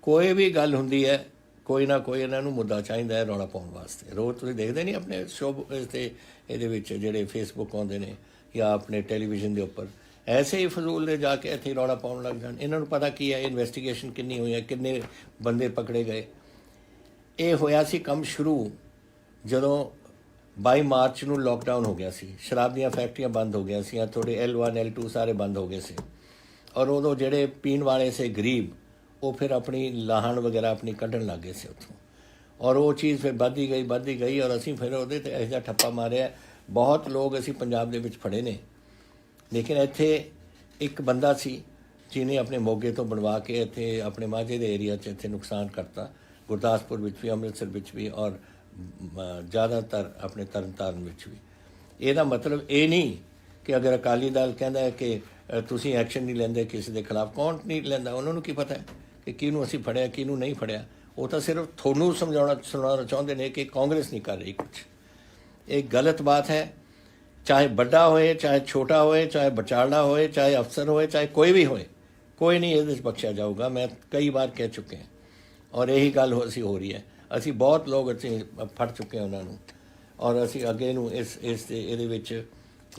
ਕੋਈ ਵੀ ਗੱਲ ਹੁੰਦੀ ਹੈ, ਕੋਈ ਨਾ ਕੋਈ ਇਹਨਾਂ ਨੂੰ ਮੁੱਦਾ ਚਾਹੀਦਾ ਹੈ ਰੌਲਾ ਪਾਉਣ ਵਾਸਤੇ। ਰੋਜ਼ ਤੁਸੀਂ ਦੇਖਦੇ ਨਹੀਂ ਆਪਣੇ ਸ਼ੋਅ ਤੇ ਇਹਦੇ ਵਿੱਚ ਜਿਹੜੇ ਫੇਸਬੁੱਕ ਆਉਂਦੇ ਨੇ ਜਾਂ ਆਪਣੇ ਟੈਲੀਵਿਜ਼ਨ ਦੇ ਉੱਪਰ ਐਸੇ ਹੀ ਫਜ਼ੂਲ ਦੇ ਜਾ ਕੇ ਇੱਥੇ ਰੌਲਾ ਪਾਉਣ ਲੱਗ ਜਾਣ। ਇਹਨਾਂ ਨੂੰ ਪਤਾ ਕੀ ਹੈ ਇਨਵੈਸਟੀਗੇਸ਼ਨ ਕਿੰਨੀ ਹੋਈ ਹੈ, ਕਿੰਨੇ ਬੰਦੇ ਪਕੜੇ ਗਏ। ਇਹ ਹੋਇਆ ਸੀ ਕੰਮ ਸ਼ੁਰੂ ਜਦੋਂ 22 ਮਾਰਚ ਨੂੰ ਲੋਕਡਾਊਨ ਹੋ ਗਿਆ ਸੀ, ਸ਼ਰਾਬ ਦੀਆਂ ਫੈਕਟਰੀਆਂ ਬੰਦ ਹੋ ਗਈਆਂ ਸੀ, ਤੁਹਾਡੇ L1 L2 ਸਾਰੇ ਬੰਦ ਹੋ ਗਏ ਸੀ। ਔਰ ਉਦੋਂ ਜਿਹੜੇ ਪੀਣ ਵਾਲੇ ਸੀ ਗਰੀਬ, ਉਹ ਫਿਰ ਆਪਣੀ ਲਾਹਣ ਵਗੈਰਾ ਆਪਣੀ ਕੱਢਣ ਲੱਗ ਗਏ ਸੀ ਉੱਥੋਂ। ਔਰ ਉਹ ਚੀਜ਼ ਫਿਰ ਵੱਧਦੀ ਗਈ ਔਰ ਅਸੀਂ ਫਿਰ ਉਹਦੇ 'ਤੇ ਇਹੋ ਜਿਹਾ ਠੱਪਾ ਮਾਰਿਆ। ਬਹੁਤ ਲੋਕ ਅਸੀਂ ਪੰਜਾਬ ਦੇ ਵਿੱਚ ਫੜੇ ਨੇ, ਲੇਕਿਨ ਇੱਥੇ ਇੱਕ ਬੰਦਾ ਸੀ ਜਿਹਨੇ ਆਪਣੇ ਮੋਗੇ ਤੋਂ ਬਣਵਾ ਕੇ ਇੱਥੇ ਆਪਣੇ ਮਾਝੇ ਦੇ ਏਰੀਆ 'ਚ ਇੱਥੇ ਨੁਕਸਾਨ ਕਰਤਾ, ਗੁਰਦਾਸਪੁਰ ਵਿੱਚ ਵੀ, ਅੰਮ੍ਰਿਤਸਰ ਵਿੱਚ ਵੀ, ਔਰ ਜ਼ਿਆਦਾਤਰ ਆਪਣੇ ਤਰਨਤਾਰਨ ਵਿੱਚ ਵੀ। ਇਹਦਾ ਮਤਲਬ ਇਹ ਨਹੀਂ ਕਿ ਅਗਰ ਅਕਾਲੀ ਦਲ ਕਹਿੰਦਾ ਹੈ ਕਿ ਤੁਸੀਂ ਐਕਸ਼ਨ ਨਹੀਂ ਲੈਂਦੇ ਕਿਸੇ ਦੇ ਖਿਲਾਫ, ਕੌਣ ਨਹੀਂ ਲੈਂਦਾ? ਉਹਨਾਂ ਨੂੰ ਕੀ ਪਤਾ ਹੈ ਕਿ ਕਿਹਨੂੰ ਅਸੀਂ ਫੜਿਆ ਕਿਹਨੂੰ ਨਹੀਂ ਫੜਿਆ? ਉਹ ਤਾਂ ਸਿਰਫ ਤੁਹਾਨੂੰ ਸੁਣਾਉਣਾ ਚਾਹੁੰਦੇ ਨੇ ਕਿ ਕਾਂਗਰਸ ਨਹੀਂ ਕਰ ਰਹੀ ਕੁਛ। ਇਹ ਗਲਤ ਬਾਤ ਹੈ। ਚਾਹੇ ਵੱਡਾ ਹੋਏ, ਚਾਹੇ ਛੋਟਾ ਹੋਏ, ਚਾਹੇ ਵਿਚਾਰਲਾ ਹੋਏ, ਚਾਹੇ ਅਫਸਰ ਹੋਏ, ਚਾਹੇ ਕੋਈ ਵੀ ਹੋਏ, ਕੋਈ ਨਹੀਂ ਇਹਦੇ 'ਚ ਬਖਸ਼ਿਆ ਜਾਊਗਾ। ਮੈਂ ਕਈ ਵਾਰ ਕਹਿ ਚੁੱਕੇ ਹਾਂ ਔਰ ਇਹੀ ਗੱਲ ਅਸੀਂ ਹੋ ਰਹੀ ਹੈ। ਅਸੀਂ ਬਹੁਤ ਲੋਕ ਅਸੀਂ ਫੜ ਚੁੱਕੇ ਉਹਨਾਂ ਨੂੰ ਔਰ ਅਸੀਂ ਅੱਗੇ ਨੂੰ ਇਹਦੇ ਵਿੱਚ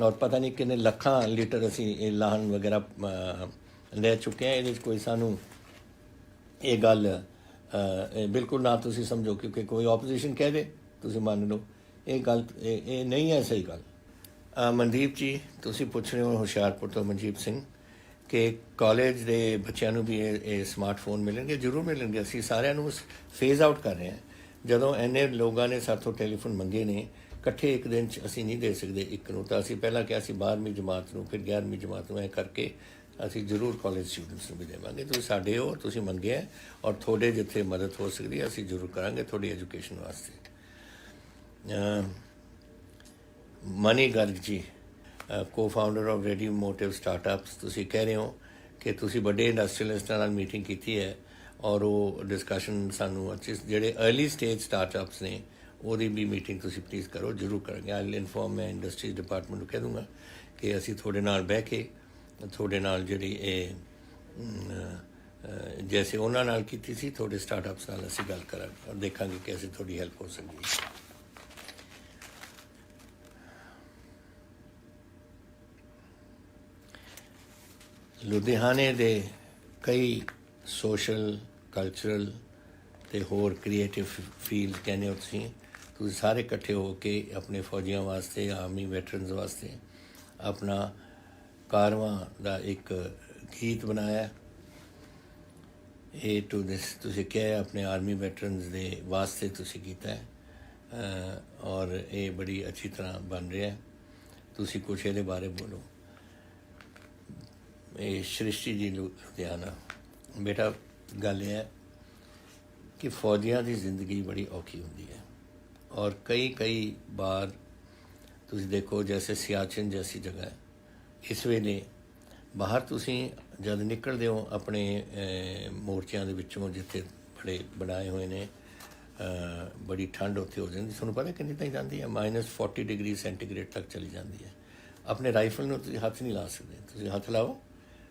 ਔਰ ਪਤਾ ਨਹੀਂ ਕਿੰਨੇ ਲੱਖਾਂ ਲੀਟਰ ਅਸੀਂ ਇਹ ਲਾਹਣ ਵਗੈਰਾ ਲੈ ਚੁੱਕੇ ਹਾਂ। ਇਹਦੇ 'ਚ ਕੋਈ ਸਾਨੂੰ ਇਹ ਗੱਲ ਬਿਲਕੁਲ ਨਾ ਤੁਸੀਂ ਸਮਝੋ ਕਿਉਂਕਿ ਕੋਈ ਆਪੋਜੀਸ਼ਨ ਕਹਿ ਦੇ ਤੁਸੀਂ ਮੰਨ ਲਓ, ਇਹ ਗੱਲ ਇਹ ਨਹੀਂ ਹੈ ਸਹੀ ਗੱਲ। ਮਨਦੀਪ ਜੀ, ਤੁਸੀਂ ਪੁੱਛ ਰਹੇ ਹੋ ਹੁਸ਼ਿਆਰਪੁਰ ਤੋਂ ਮਨਜੀਤ ਸਿੰਘ ਕਿ ਕਾਲਜ ਦੇ ਬੱਚਿਆਂ ਨੂੰ ਵੀ ਇਹ ਸਮਾਰਟਫੋਨ ਮਿਲਣਗੇ। ਜ਼ਰੂਰ ਮਿਲਣਗੇ। ਅਸੀਂ ਸਾਰਿਆਂ ਨੂੰ ਫੇਜ਼ ਆਊਟ ਕਰ ਰਹੇ ਹਾਂ। ਜਦੋਂ ਇੰਨੇ ਲੋਕਾਂ ਨੇ ਸਾਥੋਂ ਟੈਲੀਫੋਨ ਮੰਗੇ ਨੇ ਇਕੱਠੇ ਇੱਕ ਦਿਨ 'ਚ ਅਸੀਂ ਨਹੀਂ ਦੇ ਸਕਦੇ ਇੱਕ ਨੂੰ, ਤਾਂ ਅਸੀਂ ਪਹਿਲਾਂ ਕਿਹਾ ਸੀ 12ਵੀਂ ਜਮਾਤ ਨੂੰ, ਫਿਰ 11ਵੀਂ ਜਮਾਤ ਨੂੰ, ਇਹ ਕਰਕੇ ਅਸੀਂ ਜ਼ਰੂਰ ਕਾਲਜ ਸਟੂਡੈਂਟਸ ਨੂੰ ਵੀ ਦੇਵਾਂਗੇ। ਤੁਸੀਂ ਸਾਡੇ ਹੋ, ਤੁਸੀਂ ਮੰਗਿਆ ਔਰ ਤੁਹਾਡੇ ਜਿੱਥੇ ਮਦਦ ਹੋ ਸਕਦੀ ਹੈ ਅਸੀਂ ਜ਼ਰੂਰ ਕਰਾਂਗੇ ਤੁਹਾਡੀ ਐਜੂਕੇਸ਼ਨ ਵਾਸਤੇ। ਮਨੀ ਗਰਗ ਜੀ, co-founder of ready motive startups, ਤੁਸੀਂ ਕਹਿ ਰਹੇ ਹੋ ਕਿ ਤੁਸੀਂ ਵੱਡੇ ਇੰਡਸਟਰੀਅਲਿਸਟਾਂ ਨਾਲ ਮੀਟਿੰਗ ਕੀਤੀ ਹੈ ਔਰ ਉਹ ਡਿਸਕਸ਼ਨ ਸਾਨੂੰ ਅੱਛੇ ਜਿਹੜੇ अर्ਲੀ ਸਟੇਜ ਸਟਾਰਟਅਪਸ ਨੇ ਉਹਦੀ ਵੀ ਮੀਟਿੰਗ ਤੁਸੀਂ ਪਲੀਜ਼ ਕਰੋ। ਜ਼ਰੂਰ ਕਰਾਂਗੇ। ਆਈ ਵਿਲ ਇਨਫੋਰਮ ਮੈਂ ਇੰਡਸਟਰੀ ਡਿਪਾਰਟਮੈਂਟ ਨੂੰ ਕਹਿ ਦੂੰਗਾ ਕਿ ਅਸੀਂ ਤੁਹਾਡੇ ਨਾਲ ਬਹਿ ਕੇ ਤੁਹਾਡੇ ਨਾਲ ਜਿਹੜੀ ਇਹ ਜੈਸੇ ਉਹਨਾਂ ਨਾਲ ਕੀਤੀ ਸੀ ਤੁਹਾਡੇ ਸਟਾਰਟਅਪਸ ਨਾਲ ਅਸੀਂ ਗੱਲ ਕਰਾਂਗੇ ਔਰ ਦੇਖਾਂਗੇ ਕਿ ਅਸੀਂ ਤੁਹਾਡੀ ਹੈਲਪ ਹੋ ਸਕਦੀ ਹੈ। ਲੁਧਿਆਣੇ ਦੇ ਕਈ ਸੋਸ਼ਲ, ਕਲਚਰਲ ਅਤੇ ਹੋਰ ਕ੍ਰੀਏਟਿਵ ਫੀਲਡ ਕਹਿੰਦੇ ਹੋ ਤੁਸੀਂ ਸਾਰੇ ਇਕੱਠੇ ਹੋ ਕੇ ਆਪਣੇ ਫੌਜੀਆਂ ਵਾਸਤੇ, ਆਰਮੀ ਵੈਟਰਨਸ ਵਾਸਤੇ ਆਪਣਾ ਕਾਰਵਾਂ ਦਾ ਇੱਕ ਗੀਤ ਬਣਾਇਆ। ਇਹ ਟੂ ਦਿਸ ਤੁਸੀਂ ਕਿਹਾ ਆਪਣੇ ਆਰਮੀ ਵੈਟਰਨਸ ਦੇ ਵਾਸਤੇ ਤੁਸੀਂ ਕੀਤਾ ਹੈ ਔਰ ਇਹ ਬੜੀ ਅੱਛੀ ਤਰ੍ਹਾਂ ਬਣ ਰਿਹਾ। ਤੁਸੀਂ ਕੁਛ ਇਹਦੇ ਬਾਰੇ ਬੋਲੋ। ਇਹ ਸ੍ਰਿਸ਼ਟੀ ਜੀ ਲੁਧਿਆਣਾ। ਬੇਟਾ ਗੱਲ ਇਹ ਹੈ ਕਿ ਫੌਜੀਆਂ ਦੀ ਜ਼ਿੰਦਗੀ ਬੜੀ ਔਖੀ ਹੁੰਦੀ ਹੈ ਔਰ ਕਈ ਬਾਰ ਤੁਸੀਂ ਦੇਖੋ ਜੈਸੇ ਸਿਆਚਿਨ ਜੈਸੀ ਜਗ੍ਹਾ ਹੈ, ਇਸ ਵੇਲੇ ਬਾਹਰ ਤੁਸੀਂ ਜਦ ਨਿਕਲਦੇ ਹੋ ਆਪਣੇ ਮੋਰਚਿਆਂ ਦੇ ਵਿੱਚੋਂ ਜਿੱਥੇ ਬੜੇ ਬਣਾਏ ਹੋਏ ਨੇ, ਬੜੀ ਠੰਡ ਉੱਥੇ ਹੋ ਜਾਂਦੀ। ਤੁਹਾਨੂੰ ਪਤਾ ਕਿੰਨੀ ਤਾਈਂ ਜਾਂਦੀ ਹੈ? -40 ਡਿਗਰੀ ਸੈਂਟੀਗ੍ਰੇਡ ਤੱਕ ਚਲੀ ਜਾਂਦੀ ਹੈ। ਆਪਣੇ ਰਾਈਫਲ ਨੂੰ ਤੁਸੀਂ ਹੱਥ ਨਹੀਂ ਲਾ ਸਕਦੇ। ਤੁਸੀਂ ਹੱਥ ਲਾਓ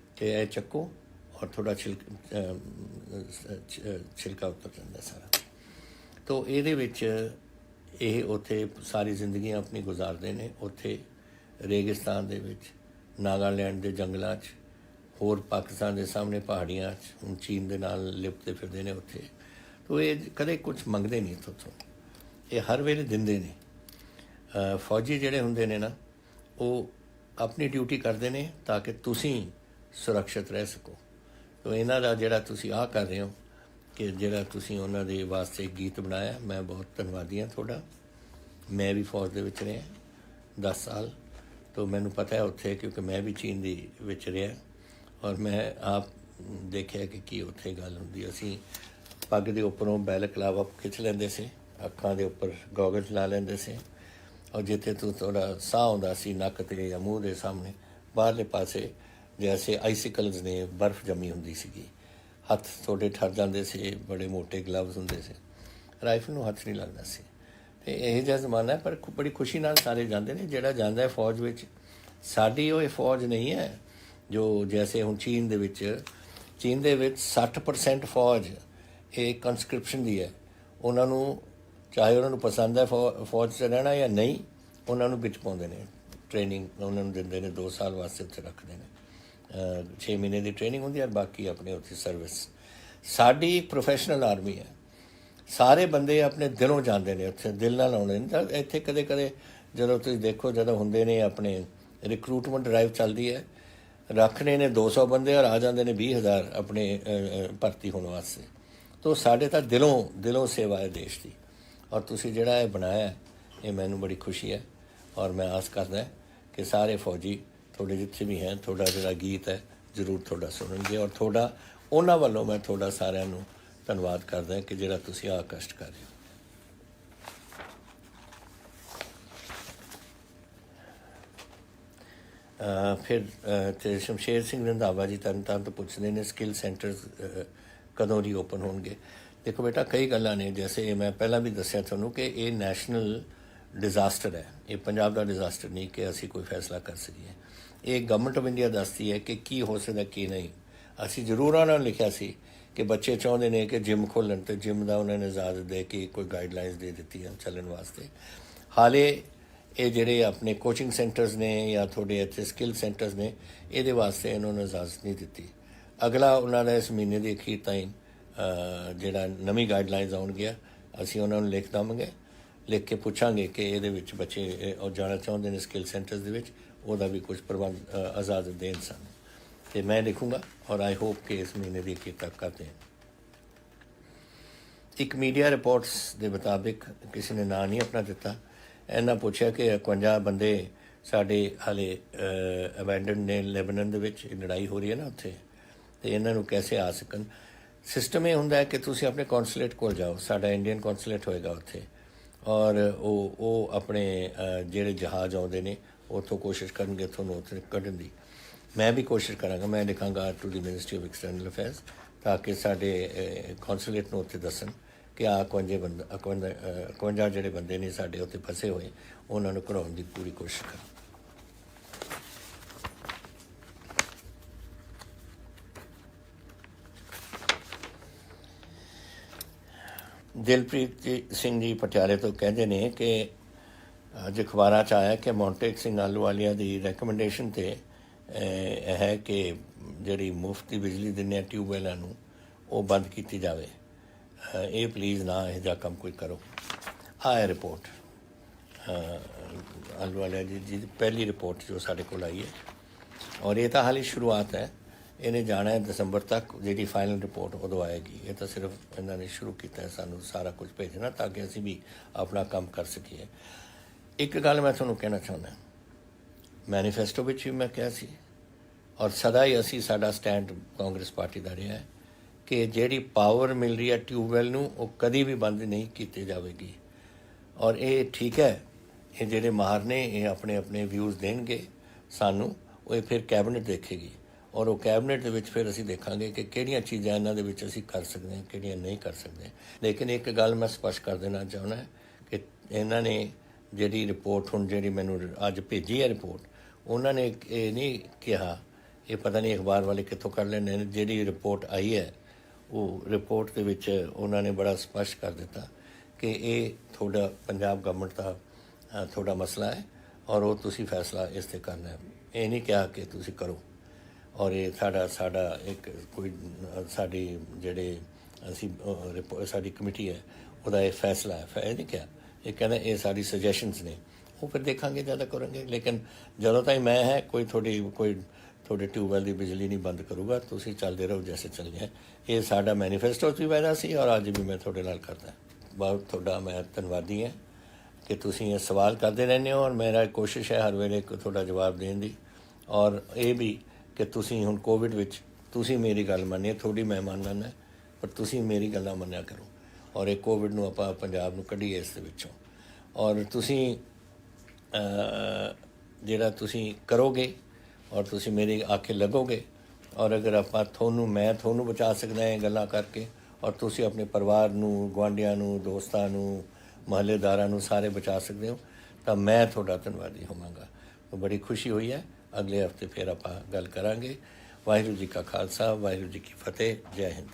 ਅਤੇ ਇਹ ਚੱਕੋ ਔਰ ਥੋੜ੍ਹਾ ਛਿਲਕਾ ਉੱਤਰ ਜਾਂਦਾ ਸਾਰਾ। ਤੋ ਇਹਦੇ ਵਿੱਚ ਇਹ ਉੱਥੇ ਸਾਰੀ ਜ਼ਿੰਦਗੀਆਂ ਆਪਣੀ ਗੁਜ਼ਾਰਦੇ ਨੇ, ਉੱਥੇ ਰੇਗਿਸਤਾਨ ਦੇ ਵਿੱਚ, ਨਾਗਾਲੈਂਡ ਦੇ ਜੰਗਲਾਂ 'ਚ, ਹੋਰ ਪਾਕਿਸਤਾਨ ਦੇ ਸਾਹਮਣੇ ਪਹਾੜੀਆਂ 'ਚ, ਹੁਣ ਚੀਨ ਦੇ ਨਾਲ ਲਿਪਟਦੇ ਫਿਰਦੇ ਨੇ ਉੱਥੇ। ਤੋ ਇਹ ਕਦੇ ਕੁਛ ਮੰਗਦੇ ਨਹੀਂ ਇੱਥੋਂ, ਇਹ ਹਰ ਵੇਲੇ ਦਿੰਦੇ ਨੇ। ਫੌਜੀ ਜਿਹੜੇ ਹੁੰਦੇ ਨੇ ਨਾ, ਉਹ ਆਪਣੀ ਡਿਊਟੀ ਕਰਦੇ ਨੇ ਤਾਂ ਕਿ ਤੁਸੀਂ ਸੁਰੱਖਿਅਤ ਰਹਿ ਸਕੋ। ਤੋ ਇਹਨਾਂ ਦਾ ਜਿਹੜਾ ਤੁਸੀਂ ਆਹ ਕਰ ਰਹੇ ਹੋ ਕਿ ਜਿਹੜਾ ਤੁਸੀਂ ਉਹਨਾਂ ਦੇ ਵਾਸਤੇ ਗੀਤ ਬਣਾਇਆ, ਮੈਂ ਬਹੁਤ ਧੰਨਵਾਦੀ ਹਾਂ ਤੁਹਾਡਾ। ਮੈਂ ਵੀ ਫੌਜ ਦੇ ਵਿੱਚ ਰਿਹਾ 10 ਸਾਲ, ਤੋ ਮੈਨੂੰ ਪਤਾ ਹੈ ਉੱਥੇ, ਕਿਉਂਕਿ ਮੈਂ ਵੀ ਚੀਨ ਦੀ ਵਿੱਚ ਰਿਹਾ ਔਰ ਮੈਂ ਆਪ ਦੇਖਿਆ ਕਿ ਕੀ ਉੱਥੇ ਗੱਲ ਹੁੰਦੀ। ਅਸੀਂ ਪੱਗ ਦੇ ਉੱਪਰੋਂ ਬੈਲਕਲਾਵਾ ਖਿੱਚ ਲੈਂਦੇ ਸੀ, ਅੱਖਾਂ ਦੇ ਉੱਪਰ ਗੋਗਲਸ ਲਾ ਲੈਂਦੇ ਸੀ ਔਰ ਜਿੱਥੇ ਥੋੜ੍ਹਾ ਸਾਹ ਆਉਂਦਾ ਸੀ ਨੱਕ 'ਤੇ ਜਾਂ ਮੂੰਹ ਦੇ ਸਾਹਮਣੇ, ਬਾਹਰਲੇ ਪਾਸੇ ਜੈਸੇ ਆਈਸੀਕਲਸ ਨੇ, ਬਰਫ਼ ਜੰਮੀ ਹੁੰਦੀ ਸੀਗੀ, ਹੱਥ ਤੁਹਾਡੇ ਠਰ ਜਾਂਦੇ ਸੀ, ਬੜੇ ਮੋਟੇ ਗਲਵਜ਼ ਹੁੰਦੇ ਸੀ, ਰਾਈਫਲ ਨੂੰ ਹੱਥ ਨਹੀਂ ਲੱਗਦਾ ਸੀ। ਅਤੇ ਇਹੋ ਜਿਹਾ ਜ਼ਮਾਨਾ ਹੈ, ਪਰ ਬੜੀ ਖੁਸ਼ੀ ਨਾਲ ਸਾਰੇ ਜਾਂਦੇ ਨੇ। ਜਿਹੜਾ ਜਾਂਦਾ ਹੈ ਫੌਜ ਵਿੱਚ, ਸਾਡੀ ਉਹ ਇਹ ਫੌਜ ਨਹੀਂ ਹੈ ਜੋ ਜੈਸੇ ਹੁਣ ਚੀਨ ਦੇ ਵਿੱਚ 60% ਫੌਜ ਇਹ ਕੰਸਕ੍ਰਿਪਸ਼ਨ ਦੀ ਹੈ। ਉਹਨਾਂ ਨੂੰ ਚਾਹੇ ਉਹਨਾਂ ਨੂੰ ਪਸੰਦ ਹੈ ਫੌਜ 'ਚ ਰਹਿਣਾ ਜਾਂ ਨਹੀਂ, ਉਹਨਾਂ ਨੂੰ ਵਿੱਚ ਪਾਉਂਦੇ ਨੇ, ਟ੍ਰੇਨਿੰਗ ਉਹਨਾਂ ਨੂੰ ਦਿੰਦੇ ਨੇ, 2 ਸਾਲ ਵਾਸਤੇ ਉੱਥੇ ਰੱਖਦੇ ਨੇ। 6 ਮਹੀਨੇ ਦੀ ਟ੍ਰੇਨਿੰਗ ਹੁੰਦੀ ਹੈ, ਬਾਕੀ ਆਪਣੇ ਉੱਥੇ ਸਰਵਿਸ। ਸਾਡੀ ਪ੍ਰੋਫੈਸ਼ਨਲ ਆਰਮੀ ਹੈ। ਸਾਰੇ ਬੰਦੇ ਆਪਣੇ ਦਿਲੋਂ ਜਾਂਦੇ ਨੇ ਉੱਥੇ, ਦਿਲ ਨਾਲ ਆਉਂਦੇ ਨੇ। ਤਾਂ ਇੱਥੇ ਕਦੇ ਕਦੇ ਜਦੋਂ ਤੁਸੀਂ ਦੇਖੋ, ਜਦੋਂ ਹੁੰਦੇ ਨੇ ਆਪਣੇ ਰਿਕਰੂਟਮੈਂਟ ਡਰਾਈਵ ਚੱਲਦੀ ਹੈ, ਰੱਖਣੇ ਨੇ 200 ਬੰਦੇ ਔਰ ਆ ਜਾਂਦੇ ਨੇ 20,000 ਆਪਣੇ ਭਰਤੀ ਹੋਣ ਵਾਸਤੇ। ਤਾਂ ਸਾਡੇ ਤਾਂ ਦਿਲੋਂ ਸੇਵਾ ਹੈ ਦੇਸ਼ ਦੀ। ਔਰ ਤੁਸੀਂ ਜਿਹੜਾ ਇਹ ਬਣਾਇਆ, ਇਹ ਮੈਨੂੰ ਬੜੀ ਖੁਸ਼ੀ ਹੈ। ਔਰ ਮੈਂ ਆਸ ਕਰਦਾ ਕਿ ਸਾਰੇ ਫੌਜੀ ਤੁਹਾਡੇ ਜਿੱਥੇ ਵੀ ਹੈ, ਤੁਹਾਡਾ ਜਿਹੜਾ ਗੀਤ ਹੈ ਜ਼ਰੂਰ ਤੁਹਾਡਾ ਸੁਣਨਗੇ। ਔਰ ਤੁਹਾਡਾ ਉਹਨਾਂ ਵੱਲੋਂ ਮੈਂ ਤੁਹਾਡਾ ਸਾਰਿਆਂ ਨੂੰ ਧੰਨਵਾਦ ਕਰਦਾ ਕਿ ਜਿਹੜਾ ਤੁਸੀਂ ਆਹ ਕਸ਼ਟ ਕਰ ਰਹੇ ਹੋ। ਫਿਰ ਤੇ ਸ਼ਮਸ਼ੇਰ ਸਿੰਘ ਰੰਧਾਵਾ ਜੀ ਤਰਨਤਾਰਨ ਤੋਂ ਪੁੱਛਦੇ ਨੇ ਸਕਿੱਲ ਸੈਂਟਰਸ ਕਦੋਂ ਰੀਓਪਨ ਹੋਣਗੇ। ਦੇਖੋ ਬੇਟਾ, ਕਈ ਗੱਲਾਂ ਨੇ, ਜੈਸੇ ਮੈਂ ਪਹਿਲਾਂ ਵੀ ਦੱਸਿਆ ਤੁਹਾਨੂੰ ਕਿ ਇਹ ਨੈਸ਼ਨਲ ਡਿਜ਼ਾਸਟਰ ਹੈ। ਇਹ ਪੰਜਾਬ ਦਾ ਡਿਜ਼ਾਸਟਰ ਨਹੀਂ ਕਿ ਅਸੀਂ ਕੋਈ ਫੈਸਲਾ ਕਰ ਸਕੀਏ। ਇਹ ਗਵਰਨਮੈਂਟ ਆਫ ਇੰਡੀਆ ਦੱਸਦੀ ਹੈ ਕਿ ਕੀ ਹੋ ਸਕਦਾ ਕੀ ਨਹੀਂ। ਅਸੀਂ ਜ਼ਰੂਰ ਉਹਨਾਂ ਨੂੰ ਲਿਖਿਆ ਸੀ ਕਿ ਬੱਚੇ ਚਾਹੁੰਦੇ ਨੇ ਕਿ ਜਿਮ ਖੋਲ੍ਹਣ, ਅਤੇ ਜਿਮ ਦਾ ਉਹਨਾਂ ਨੇ ਇਜਾਜ਼ਤ ਦੇ ਕੇ ਕੋਈ ਗਾਈਡਲਾਈਨਸ ਦੇ ਦਿੱਤੀ ਹੈ ਚੱਲਣ ਵਾਸਤੇ। ਹਾਲੇ ਇਹ ਜਿਹੜੇ ਆਪਣੇ ਕੋਚਿੰਗ ਸੈਂਟਰਸ ਨੇ ਜਾਂ ਤੁਹਾਡੇ ਇੱਥੇ ਸਕਿੱਲ ਸੈਂਟਰਸ ਨੇ, ਇਹਦੇ ਵਾਸਤੇ ਇਹਨਾਂ ਨੂੰ ਇਜਾਜ਼ਤ ਨਹੀਂ ਦਿੱਤੀ। ਅਗਲਾ ਉਹਨਾਂ ਦਾ ਇਸ ਮਹੀਨੇ ਦੇ ਅਖੀਰ ਤਾਈਂ ਜਿਹੜਾ ਨਵੀਂ ਗਾਈਡਲਾਈਨਸ ਆਉਣਗੀਆਂ, ਅਸੀਂ ਉਹਨਾਂ ਨੂੰ ਲਿਖ ਦੇਵਾਂਗੇ, ਲਿਖ ਕੇ ਪੁੱਛਾਂਗੇ ਕਿ ਇਹਦੇ ਵਿੱਚ ਬੱਚੇ ਉਹ ਜਾਣਾ ਚਾਹੁੰਦੇ ਨੇ ਸਕਿੱਲ ਸੈਂਟਰਸ ਦੇ ਵਿੱਚ, ਉਹਦਾ ਵੀ ਕੁਝ ਪ੍ਰਬੰਧ ਇਜਾਜ਼ਤ ਦੇਣ ਸਾਨੂੰ। ਅਤੇ ਮੈਂ ਲਿਖੂੰਗਾ ਔਰ ਆਈ ਹੋਪ ਕਿ ਇਸ ਮਹੀਨੇ ਦੀ ਅਖੀਰ ਤੱਕ ਕਰਦੇ ਹਾਂ। ਇੱਕ ਮੀਡੀਆ ਰਿਪੋਰਟਸ ਦੇ ਮੁਤਾਬਿਕ, ਕਿਸੇ ਨੇ ਨਾਂ ਨਹੀਂ ਆਪਣਾ ਦਿੱਤਾ, ਇਹਨਾਂ ਪੁੱਛਿਆ ਕਿ 51 ਬੰਦੇ ਸਾਡੇ ਹਾਲੇ ਅਬੈਂਡਨ ਨੇ ਲੈਬਨਨ ਦੇ ਵਿੱਚ। ਲੜਾਈ ਹੋ ਰਹੀ ਹੈ ਨਾ ਉੱਥੇ, ਅਤੇ ਇਹਨਾਂ ਨੂੰ ਕੈਸੇ ਆ ਸਕਣ। ਸਿਸਟਮ ਇਹ ਹੁੰਦਾ ਹੈ ਕਿ ਤੁਸੀਂ ਆਪਣੇ ਕੌਂਸੂਲੇਟ ਕੋਲ ਜਾਓ, ਸਾਡਾ ਇੰਡੀਅਨ ਕੌਂਸੂਲੇਟ ਹੋਏਗਾ ਉੱਥੇ, ਔਰ ਉਹ ਆਪਣੇ ਜਿਹੜੇ ਜਹਾਜ਼ ਆਉਂਦੇ ਨੇ ਉੱਥੋਂ ਕੋਸ਼ਿਸ਼ ਕਰਨਗੇ ਤੁਹਾਨੂੰ ਉੱਥੇ ਕੱਢਣ ਦੀ। ਮੈਂ ਵੀ ਕੋਸ਼ਿਸ਼ ਕਰਾਂਗਾ, ਮੈਂ ਲਿਖਾਂਗਾ to the ministry of external affairs, ਤਾਂ ਕਿ ਸਾਡੇ ਕੌਂਸੂਲੇਟ ਨੂੰ ਉੱਥੇ ਦੱਸਣ ਕਿ 51 ਜਿਹੜੇ ਬੰਦੇ ਨੇ ਸਾਡੇ ਉੱਥੇ ਫਸੇ ਹੋਏ, ਉਹਨਾਂ ਨੂੰ ਕਢਾਉਣ ਦੀ ਪੂਰੀ ਕੋਸ਼ਿਸ਼ ਕਰਾਂ। ਦਿਲਪ੍ਰੀਤ ਸਿੰਘ ਜੀ ਪਟਿਆਲੇ ਤੋਂ ਕਹਿੰਦੇ ਨੇ ਕਿ ਅੱਜ ਅਖਬਾਰਾਂ 'ਚ ਆਇਆ ਕਿ ਮੌਂਟੇਕ ਸਿੰਘ ਆਹਲੂਵਾਲੀਆ ਦੀ ਰੈਕਮੈਂਡੇਸ਼ਨ 'ਤੇ ਹੈ ਕਿ ਜਿਹੜੀ ਮੁਫਤ ਦੀ ਬਿਜਲੀ ਦਿੰਦੇ ਆ ਟਿਊਬਵੈਲਾਂ ਨੂੰ, ਉਹ ਬੰਦ ਕੀਤੀ ਜਾਵੇ। ਇਹ ਪਲੀਜ਼ ਨਾ ਇਹੋ ਜਿਹਾ ਕੰਮ ਕੋਈ ਕਰੋ। ਆਹ ਹੈ ਰਿਪੋਰਟ ਆਹਲੂਵਾਲੀਆ ਜੀ ਦੀ ਪਹਿਲੀ ਰਿਪੋਰਟ ਜੋ ਸਾਡੇ ਕੋਲ ਆਈ ਹੈ, ਔਰ ਇਹ ਤਾਂ ਹਾਲੇ ਸ਼ੁਰੂਆਤ ਹੈ। ਇਹਨੇ ਜਾਣਾ ਹੈ ਦਸੰਬਰ ਤੱਕ, ਜਿਹੜੀ ਫਾਈਨਲ ਰਿਪੋਰਟ ਉਦੋਂ ਆਏਗੀ। ਇਹ ਤਾਂ ਸਿਰਫ ਇਹਨਾਂ ਨੇ ਸ਼ੁਰੂ ਕੀਤਾ ਹੈ ਸਾਨੂੰ ਸਾਰਾ ਕੁਝ ਭੇਜਣਾ, ਤਾਂ ਕਿ ਅਸੀਂ ਵੀ ਆਪਣਾ ਕੰਮ ਕਰ ਸਕੀਏ। ਇੱਕ ਗੱਲ ਮੈਂ ਤੁਹਾਨੂੰ ਕਹਿਣਾ ਚਾਹੁੰਦਾ, ਮੈਨੀਫੈਸਟੋ ਵਿੱਚ ਵੀ ਮੈਂ ਕਿਹਾ ਸੀ, ਔਰ ਸਦਾ ਹੀ ਅਸੀਂ, ਸਾਡਾ ਸਟੈਂਡ ਕਾਂਗਰਸ ਪਾਰਟੀ ਦਾ ਰਿਹਾ ਹੈ ਕਿ ਜਿਹੜੀ ਪਾਵਰ ਮਿਲ ਰਹੀ ਹੈ ਟਿਊਬਵੈੱਲ ਨੂੰ, ਉਹ ਕਦੀ ਵੀ ਬੰਦ ਨਹੀਂ ਕੀਤੀ ਜਾਵੇਗੀ। ਔਰ ਇਹ ਠੀਕ ਹੈ, ਇਹ ਜਿਹੜੇ ਮਾਹਰ ਨੇ ਇਹ ਆਪਣੇ ਆਪਣੇ ਵਿਊਜ਼ ਦੇਣਗੇ ਸਾਨੂੰ, ਉਹ ਫਿਰ ਕੈਬਨਿਟ ਦੇਖੇਗੀ, ਔਰ ਉਹ ਕੈਬਨਿਟ ਦੇ ਵਿੱਚ ਫਿਰ ਅਸੀਂ ਦੇਖਾਂਗੇ ਕਿ ਕਿਹੜੀਆਂ ਚੀਜ਼ਾਂ ਇਹਨਾਂ ਦੇ ਵਿੱਚ ਅਸੀਂ ਕਰ ਸਕਦੇ ਹਾਂ, ਕਿਹੜੀਆਂ ਨਹੀਂ ਕਰ ਸਕਦੇ। ਲੇਕਿਨ ਇੱਕ ਗੱਲ ਮੈਂ ਸਪਸ਼ਟ ਕਰ ਦੇਣਾ ਚਾਹੁੰਦਾ ਕਿ ਇਹਨਾਂ ਨੇ ਜਿਹੜੀ ਰਿਪੋਰਟ ਹੁਣ ਜਿਹੜੀ ਮੈਨੂੰ ਅੱਜ ਭੇਜੀ ਹੈ ਰਿਪੋਰਟ, ਉਹਨਾਂ ਨੇ ਇਹ ਨਹੀਂ ਕਿਹਾ, ਇਹ ਪਤਾ ਨਹੀਂ ਅਖਬਾਰ ਵਾਲੇ ਕਿੱਥੋਂ ਕਰ ਲੈਂਦੇ ਨੇ, ਜਿਹੜੀ ਰਿਪੋਰਟ ਆਈ ਹੈ ਉਹ ਰਿਪੋਰਟ ਦੇ ਵਿੱਚ ਉਹਨਾਂ ਨੇ ਬੜਾ ਸਪਸ਼ਟ ਕਰ ਦਿੱਤਾ ਕਿ ਇਹ ਤੁਹਾਡਾ ਪੰਜਾਬ ਗਵਰਨਮੈਂਟ ਦਾ ਤੁਹਾਡਾ ਮਸਲਾ ਹੈ, ਔਰ ਉਹ ਤੁਸੀਂ ਫੈਸਲਾ ਇਸ 'ਤੇ ਕਰਨਾ ਹੈ। ਇਹ ਨਹੀਂ ਕਿਹਾ ਕਿ ਤੁਸੀਂ ਕਰੋ, ਔਰ ਇਹ ਸਾਡਾ ਇੱਕ ਕੋਈ ਸਾਡੀ ਜਿਹੜੇ ਅਸੀਂ ਸਾਡੀ ਕਮੇਟੀ ਹੈ ਉਹਦਾ ਇਹ ਫੈਸਲਾ ਹੈ। ਇਹ ਨਹੀਂ ਕਿਹਾ, ਇਹ ਕਹਿੰਦਾ ਇਹ ਸਾਡੀ ਸੁਜੈਸ਼ਨਸ ਨੇ, ਉਹ ਫਿਰ ਦੇਖਾਂਗੇ ਜ਼ਿਆਦਾ ਕਰਾਂਗੇ। ਲੇਕਿਨ ਜਦੋਂ ਤਾਈਂ ਮੈਂ ਹੈ ਕੋਈ ਤੁਹਾਡੇ ਟਿਊਬਵੈੱਲ ਦੀ ਬਿਜਲੀ ਨਹੀਂ ਬੰਦ ਕਰੂਗਾ, ਤੁਸੀਂ ਚੱਲਦੇ ਰਹੋ ਜੈਸੇ ਚੱਲ ਰਿਹਾ। ਇਹ ਸਾਡਾ ਮੈਨੀਫੈਸਟੋ 'ਚ ਵੀ ਵਾਅਦਾ ਸੀ, ਔਰ ਅੱਜ ਵੀ ਮੈਂ ਤੁਹਾਡੇ ਨਾਲ ਕਰਦਾ। ਬਹੁਤ ਤੁਹਾਡਾ ਮੈਂ ਧੰਨਵਾਦੀ ਹਾਂ ਕਿ ਤੁਸੀਂ ਇਹ ਸਵਾਲ ਕਰਦੇ ਰਹਿੰਦੇ ਹੋ, ਔਰ ਮੇਰਾ ਕੋਸ਼ਿਸ਼ ਹੈ ਹਰ ਵੇਲੇ ਤੁਹਾਡਾ ਜਵਾਬ ਦੇਣ ਦੀ। ਔਰ ਇਹ ਵੀ ਕਿ ਤੁਸੀਂ ਹੁਣ ਕੋਵਿਡ ਵਿੱਚ ਤੁਸੀਂ ਮੇਰੀ ਗੱਲ ਮੰਨੀ, ਥੋੜੀ ਮੈਂ ਮੰਨ ਲੈਂਦਾ, ਪਰ ਤੁਸੀਂ ਮੇਰੀ ਗੱਲਾਂ ਮੰਨਿਆ ਕਰੋ, ਔਰ ਇਹ ਕੋਵਿਡ ਨੂੰ ਆਪਾਂ ਪੰਜਾਬ ਨੂੰ ਕੱਢੀਏ ਇਸ ਦੇ ਵਿੱਚੋਂ। ਔਰ ਤੁਸੀਂ ਜਿਹੜਾ ਤੁਸੀਂ ਕਰੋਗੇ, ਔਰ ਤੁਸੀਂ ਮੇਰੀ ਆਖੇ ਲੱਗੋਗੇ, ਔਰ ਅਗਰ ਮੈਂ ਤੁਹਾਨੂੰ ਬਚਾ ਸਕਦਾ ਇਹ ਗੱਲਾਂ ਕਰਕੇ, ਔਰ ਤੁਸੀਂ ਆਪਣੇ ਪਰਿਵਾਰ ਨੂੰ, ਗੁਆਂਢੀਆਂ ਨੂੰ, ਦੋਸਤਾਂ ਨੂੰ, ਮਹੱਲੇਦਾਰਾਂ ਨੂੰ ਸਾਰੇ ਬਚਾ ਸਕਦੇ ਹੋ, ਤਾਂ ਮੈਂ ਤੁਹਾਡਾ ਧੰਨਵਾਦੀ ਹੋਵਾਂਗਾ। ਬੜੀ ਖੁਸ਼ੀ ਹੋਈ ਹੈ। ਅਗਲੇ ਹਫ਼ਤੇ ਫਿਰ ਆਪਾਂ ਗੱਲ ਕਰਾਂਗੇ। ਵਾਹਿਗੁਰੂ ਜੀ ਕਾ ਖਾਲਸਾ, ਵਾਹਿਗੁਰੂ ਜੀ ਕੀ ਫਤਿਹ। ਜੈ ਹਿੰਦ।